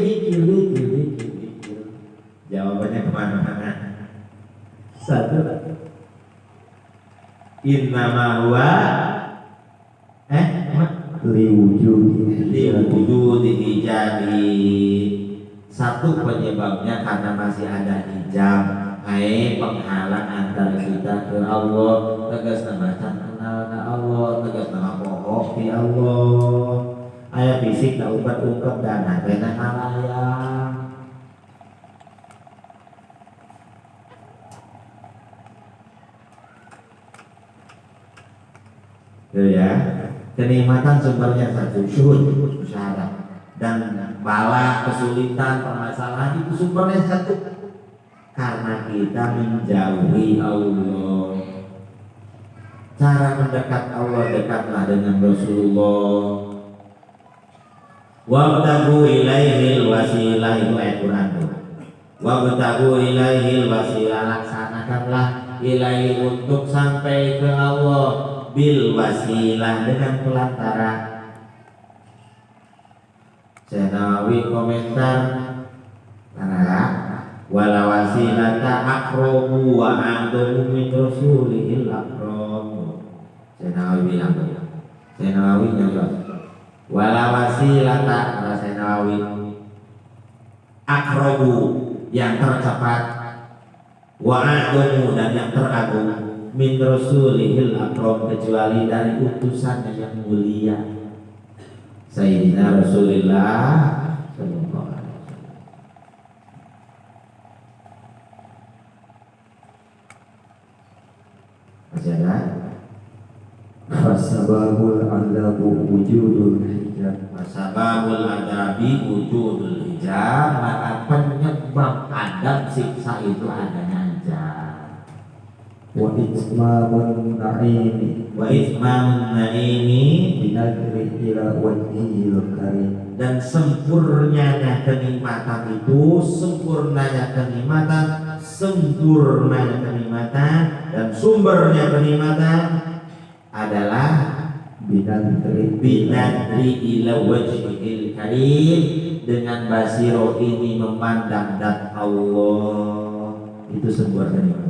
Jawabannya kemana-mana. Satu. Innama huwa liwujudi hijabi. Satu penyebabnya karena masih ada hijab, penghalang antara kita ke Allah. Tegas nama kenal na Allah, tegas nama pohon di Allah. Aya fisik na ungkap dan ada halayang. Ya, kenikmatan sumbernya satu, syuhud, syahadat, dan bala, kesulitan, permasalahan itu sumbernya satu, karena kita menjauhi Allah. Cara mendekat Allah, dekatlah dengan Rasulullah. Wabtagu ilaihil wasilah, itu ayat Quran tuh. Wabtagu ilaihil wasilah, laksanakanlah ilaihi untuk sampai ke Allah. Bil wasilah, dengan pelantara. Syekh Nawawi komentar, karena wala wasilata aqrabu wa a'damu min rasulil akram. Syekh Nawawi bilang, Syekh Nawawi nyebut wala wasilata, kata Syekh Nawawi, aqrabu, yang tercepat, wa a'damu, dan yang teragung, min rasulihil akram, kecuali dari utusannya yang mulia, Sayyidina Rasulullah sallallahu alaihi wasallam. Masih ada? Fasababul adabu wujudul hijab. Fasababul adabi wujudul hijab, maka penyebab adab siksa itu adanya hijab. Wa itmamun naimi binadri ila wajhil karim. Dan sempurnanya kenikmatan itu, sempurnanya kenikmatan, dan sumbernya kenikmatan adalah binadri ila wajhil karim, dengan basiro ini memandang zat Allah, itu sumber kenikmatan.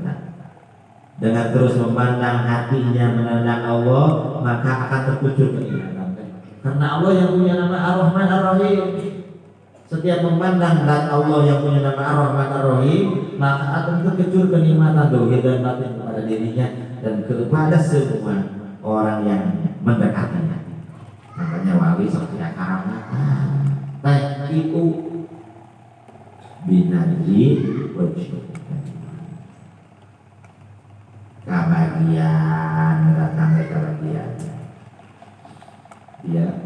Dengan terus memandang hatinya menandang Allah, maka akan terkucur kenikmatan. Karena Allah yang punya nama Ar-Rahman Ar-Rahim. Setiap memandang zat Allah yang punya nama Ar-Rahman Ar-Rahim, maka akan terkucur kenikmatan zahir dan batin kepada dirinya dan kepada semua orang yang mendekatinya. Makanya wali seperti karamah. Baik itu binadi wajib. Kebahagiaan, datang ke kebahagiaan. Ya,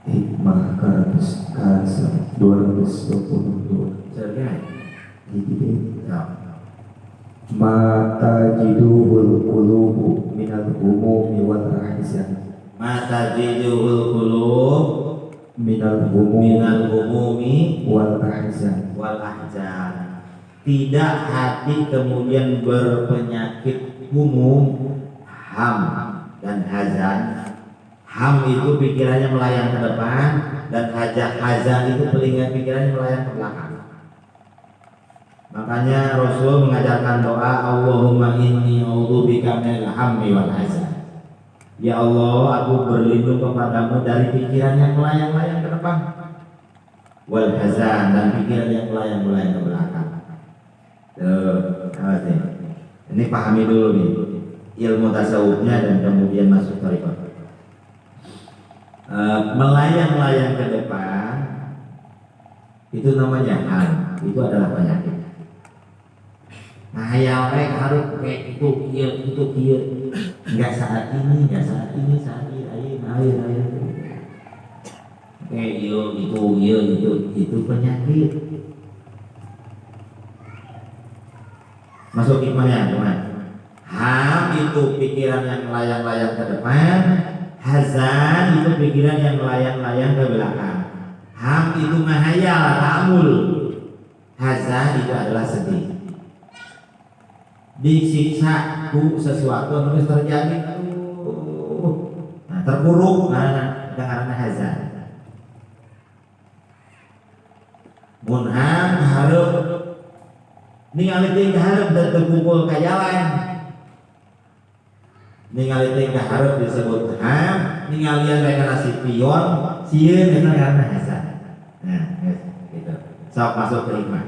hikmah karatus kasa 222. Sergai. Mata jiduhul qulubu minal humumi wal ahzan. Mata jiduhul qulub minal humumi wal ahzan. Tidak hati kemudian berpenyakit umum, ham dan hazan. Ham itu pikirannya melayang ke depan, dan hazan itu pikirannya melayang ke belakang. Makanya Rasul mengajarkan doa, Allahumma inni a'udzubika minal hammi wal hazan. Ya Allah, aku berlindung kepadamu dari pikiran yang melayang-layang ke depan, wal hazan, dan pikiran yang melayang-layang ke belakang. Ini pahami dulu nih ilmu tasawufnya dan kemudian masuk thariqah. Melayang-layang ke depan itu namanya ham, itu adalah penyakit. Nah, hayal harus kayak itu kieu, enggak saat ini, saat ini, air. Kayak itu penyakit. Masuk hikmahnya teman. Ham itu pikiran yang melayang-layang ke depan, hazan itu pikiran yang melayang-layang ke belakang. Ham itu mahayal, ta'amul. Hazan itu adalah sedih. Disiksa ku sesuatu harus terjadi, nah, terpuruk, karena hazan. Munham harap ningali teh harap dan terkumpul ke jalan. Ningali teh harap disebut ham, ningali yang kayak si pion, sieun itu karena hazan. Nah, gitu. Sok masuk ke hikmah.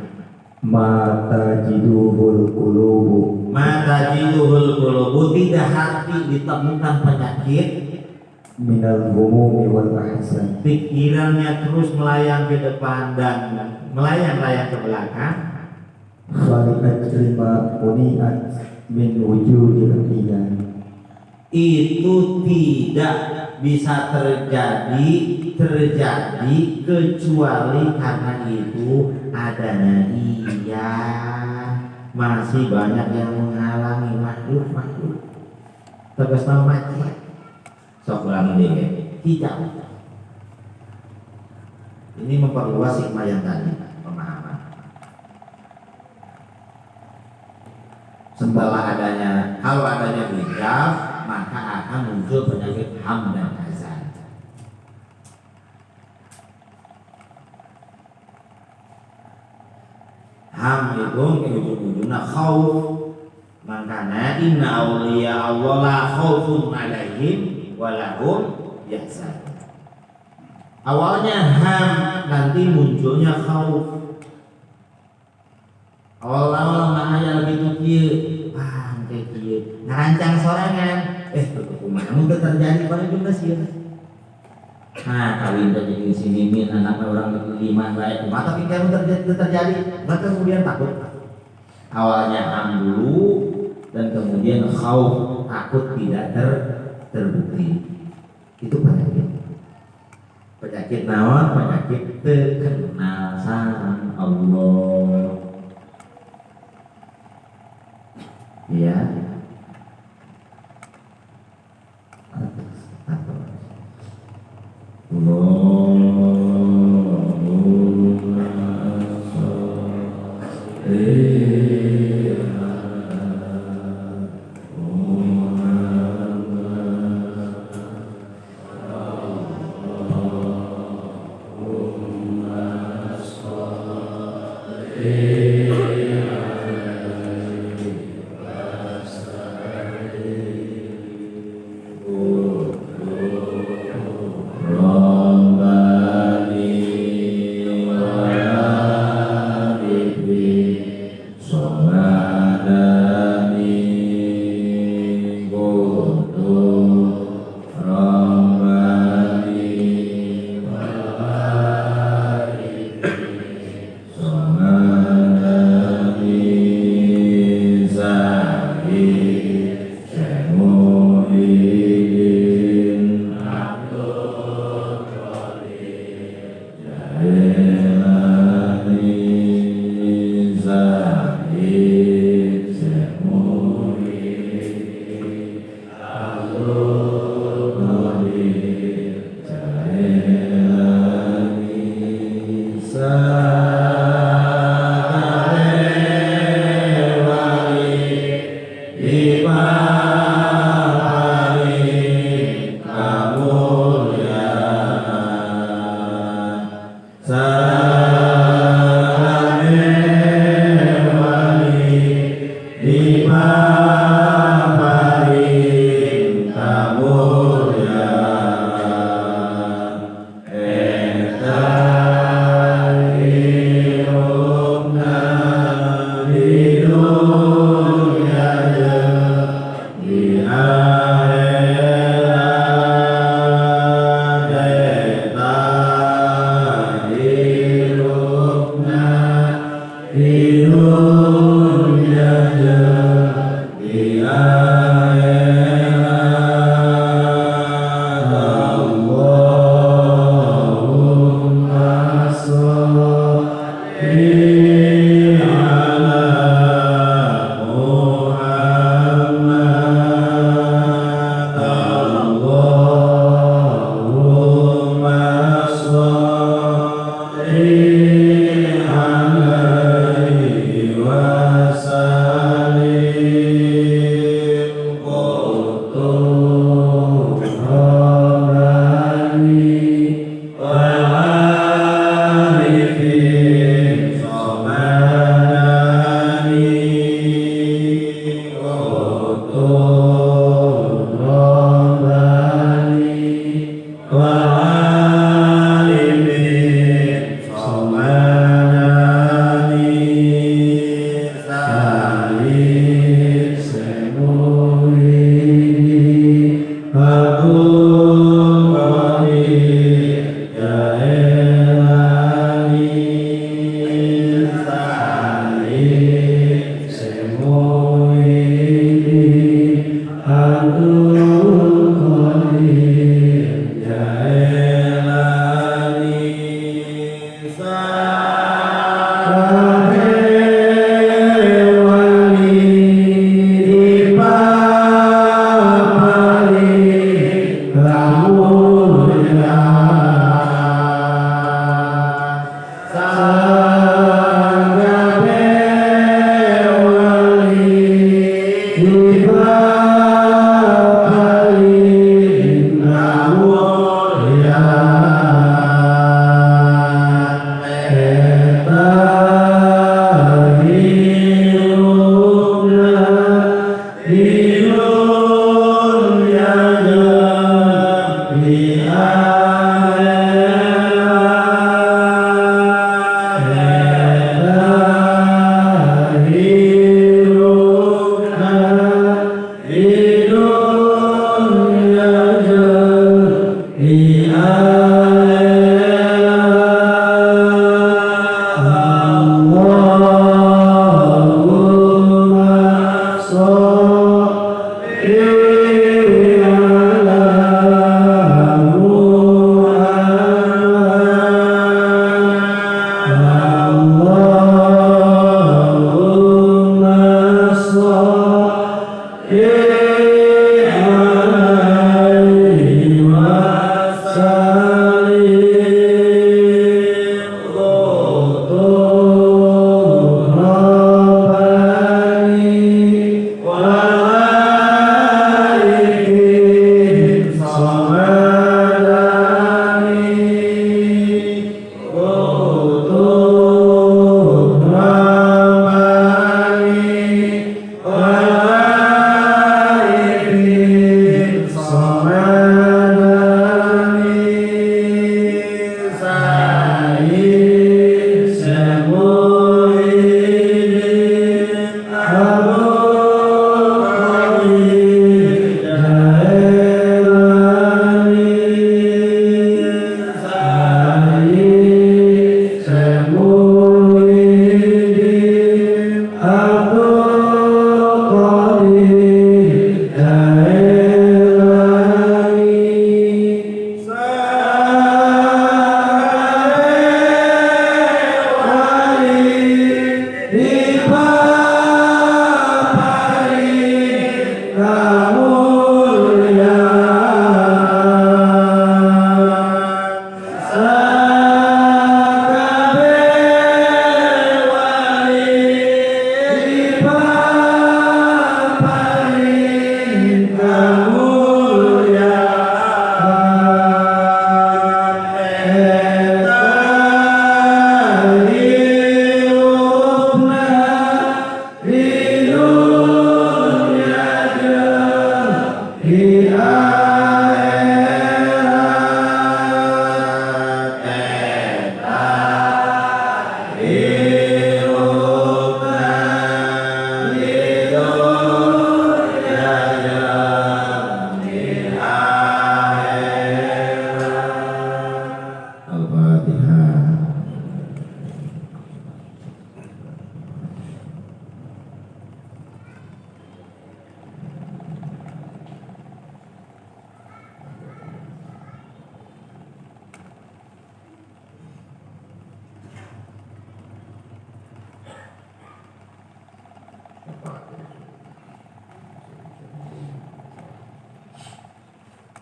Mata jiduhul qulubu, Mata jiduhul qulubu, tidak hati ditemukan penyakit minal humumi wal ahzan, pikirannya terus melayang ke depan dan melayang-layang ke belakang. khaliqat lima uniat min wujudil iyan, Itu tidak bisa terjadi kecuali karena itu adanya iya. Masih banyak yang menghalangi makhluk tegas mati. Sok ulang deh, tidak. Ini memperluas hikmah yang tadi, pemahaman. Kalau adanya hijab, maka akan muncul penyakit ham dan hazan. Ham itu ujung-ujungnya khauf. Makanya inna awliya Allah la khaufun alaihim walahum yahzanun. Awalnya ham, nanti munculnya khauf. Awal-awal mahayal gitu kieu, kayak kieu. Ngarancang sorangan, kumaha mun terjadi pada jumlah sieun. Nah, kawin terjadi di sini min anaknya orang 5 baik, tapi kalau terjadi, maka kemudian takut. Awalnya ham dulu dan kemudian khauf, takut tidak terbukti. Itu penyakit naon? Penyakit terkenal sareng Allah. Ya.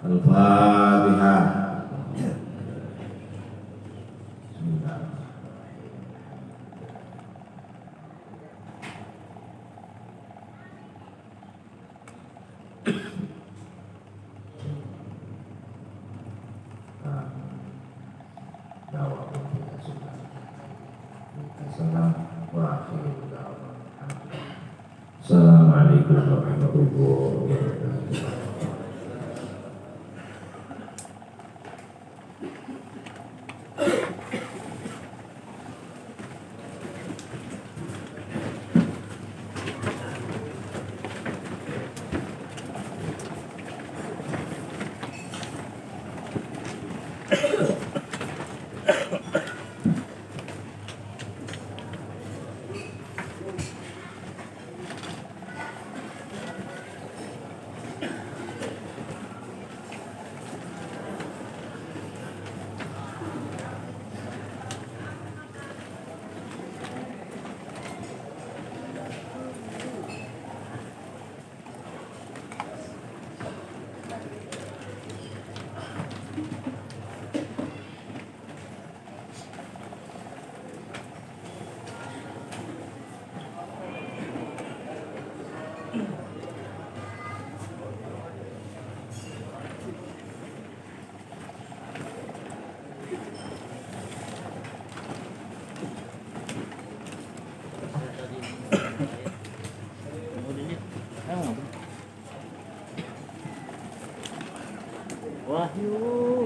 Al-Fatihah. Assalamualaikum warahmatullahi wabarakatuh. Wahyu.